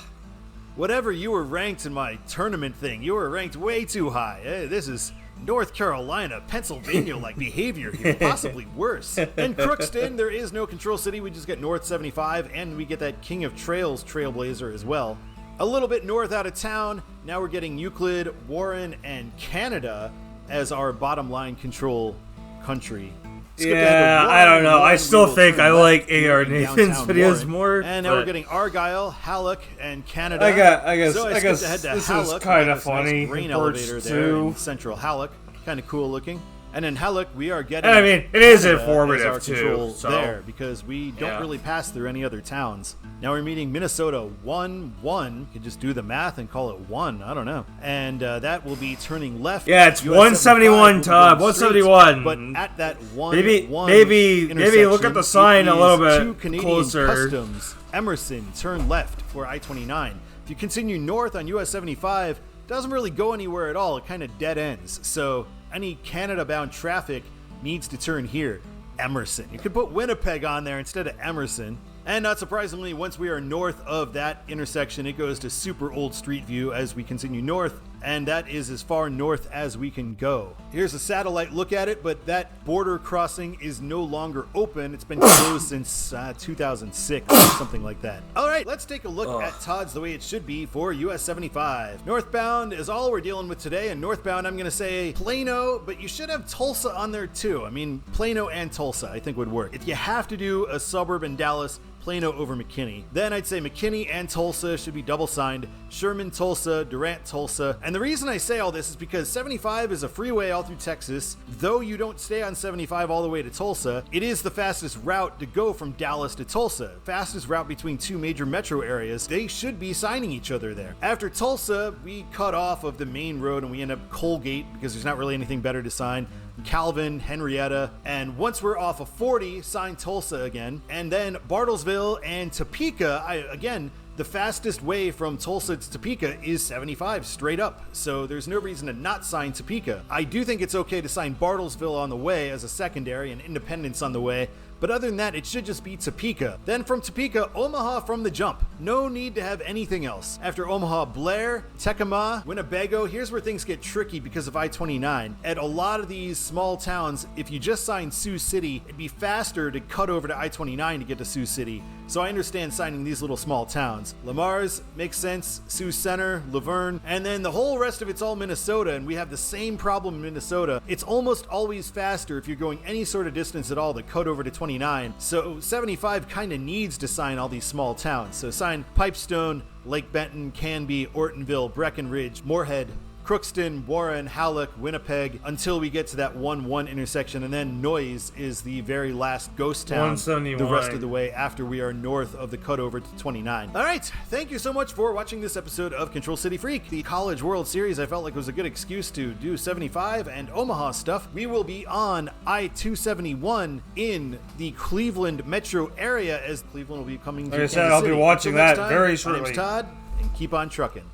Whatever you were ranked in my tournament thing, you were ranked way too high. This is North Carolina, Pennsylvania-like behavior here, possibly worse. In Crookston, there is no control city. We just get North 75, and we get that King of Trails trailblazer as well. A little bit north out of town, now we're getting Euclid, Warren, and Canada. as our bottom line control country. Skip ahead to Yeah, Warren, I don't know. Warren, I we still will think turn I left like here in ARNathan's downtown videos Warren. more. And now we're but getting Argyle, Halleck, and Canada. I guess so I guess skipped ahead to this Halleck. is kind We of have this nice funny. grain Birch elevator there too. in central Halleck. Kind of cool looking. And in Halleck, we are getting. And I mean, it is Canada informative, as our too, control so, there because we don't yeah. really pass through any other towns. Now we're meeting Minnesota 1-1. You could just do the math and call it 1. I don't know. And that will be turning left. Yeah, it's US 171, 75 Todd. will be going 171. straight, but at that 1 Maybe look at the intersection, sign it a little is bit to Canadian closer. Customs. Emerson, turn left for I-29. If you continue north on US 75, it doesn't really go anywhere at all. It kind of dead ends. So any Canada-bound traffic needs to turn here. Emerson. You could put Winnipeg on there instead of Emerson. And not surprisingly, once we are north of that intersection, it goes to super old Street View as we continue north, and that is as far north as we can go. Here's a satellite look at it, but that border crossing is no longer open. It's been closed since 2006 or something like that. All right, let's take a look at Todd's the way it should be for US 75. Northbound is all we're dealing with today, and northbound I'm going to say Plano, but you should have Tulsa on there too. I mean, Plano and Tulsa I think would work. If you have to do a suburb in Dallas, Plano over McKinney. Then I'd say McKinney and Tulsa should be double signed. Sherman, Tulsa, Durant, Tulsa. And the reason I say all this is because 75 is a freeway all through Texas. Though you don't stay on 75 all the way to Tulsa, it is the fastest route to go from Dallas to Tulsa. Fastest route between two major metro areas. They should be signing each other there. After Tulsa, we cut off of the main road and we end up Colgate because there's not really anything better to sign. Calvin, Henrietta, and once we're off of 40, sign Tulsa again, and then Bartlesville and Topeka. Again, the fastest way from Tulsa to Topeka is 75 straight up, so there's no reason to not sign Topeka. I do think it's okay to sign Bartlesville on the way as a secondary and Independence on the way, but other than that, it should just be Topeka. Then from Topeka, Omaha from the jump. No need to have anything else. After Omaha, Blair, Tecumseh, Winnebago. Here's where things get tricky because of I-29. At a lot of these small towns, if you just sign Sioux City, it'd be faster to cut over to I-29 to get to Sioux City. So I understand signing these little small towns. Lamar's makes sense, Sioux Center, Laverne, and then the whole rest of it's all Minnesota, and we have the same problem in Minnesota. It's almost always faster if you're going any sort of distance at all to cut over to 29. So 75 kind of needs to sign all these small towns. So sign Pipestone, Lake Benton, Canby, Ortonville, Breckenridge, Moorhead, Crookston, Warren, Halleck, Winnipeg, until we get to that 1-1 intersection, and then Noyes is the very last ghost town 171. the rest of the way after we are north of the cutover to 29. All right, thank you so much for watching this episode of Control City Freak. The College World Series I felt like was a good excuse to do 75 and Omaha stuff. We will be on I-271 in the Cleveland metro area as Cleveland will be coming to Like I Kansas said, I'll be City. watching Until next that time, very My shortly. name's Todd, and keep on trucking.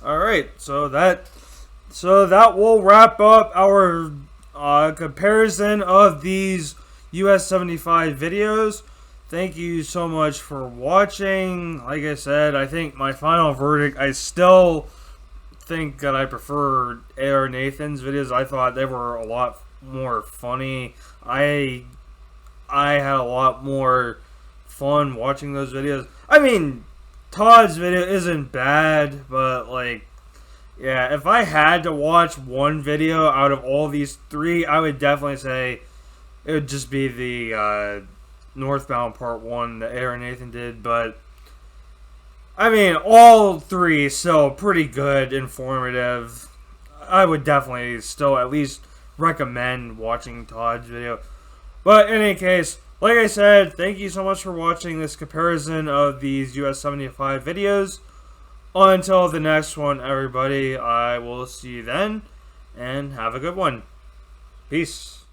All right, so that will wrap up our comparison of these US 75 videos. Thank you so much for watching. Like I said, I think my final verdict, I still think that I prefer ARNathan's videos. I thought they were a lot more funny. I had a lot more fun watching those videos. I mean, Todd's video isn't bad, but like, yeah, if I had to watch one video out of all these three, I would definitely say it would just be the Northbound Part 1 that ARNathan did. But, I mean, all three still pretty good, informative. I would definitely still at least recommend watching Todd's video. But in any case, like I said, thank you so much for watching this comparison of these US 75 videos. Until the next one, everybody, I will see you then, and have a good one. Peace.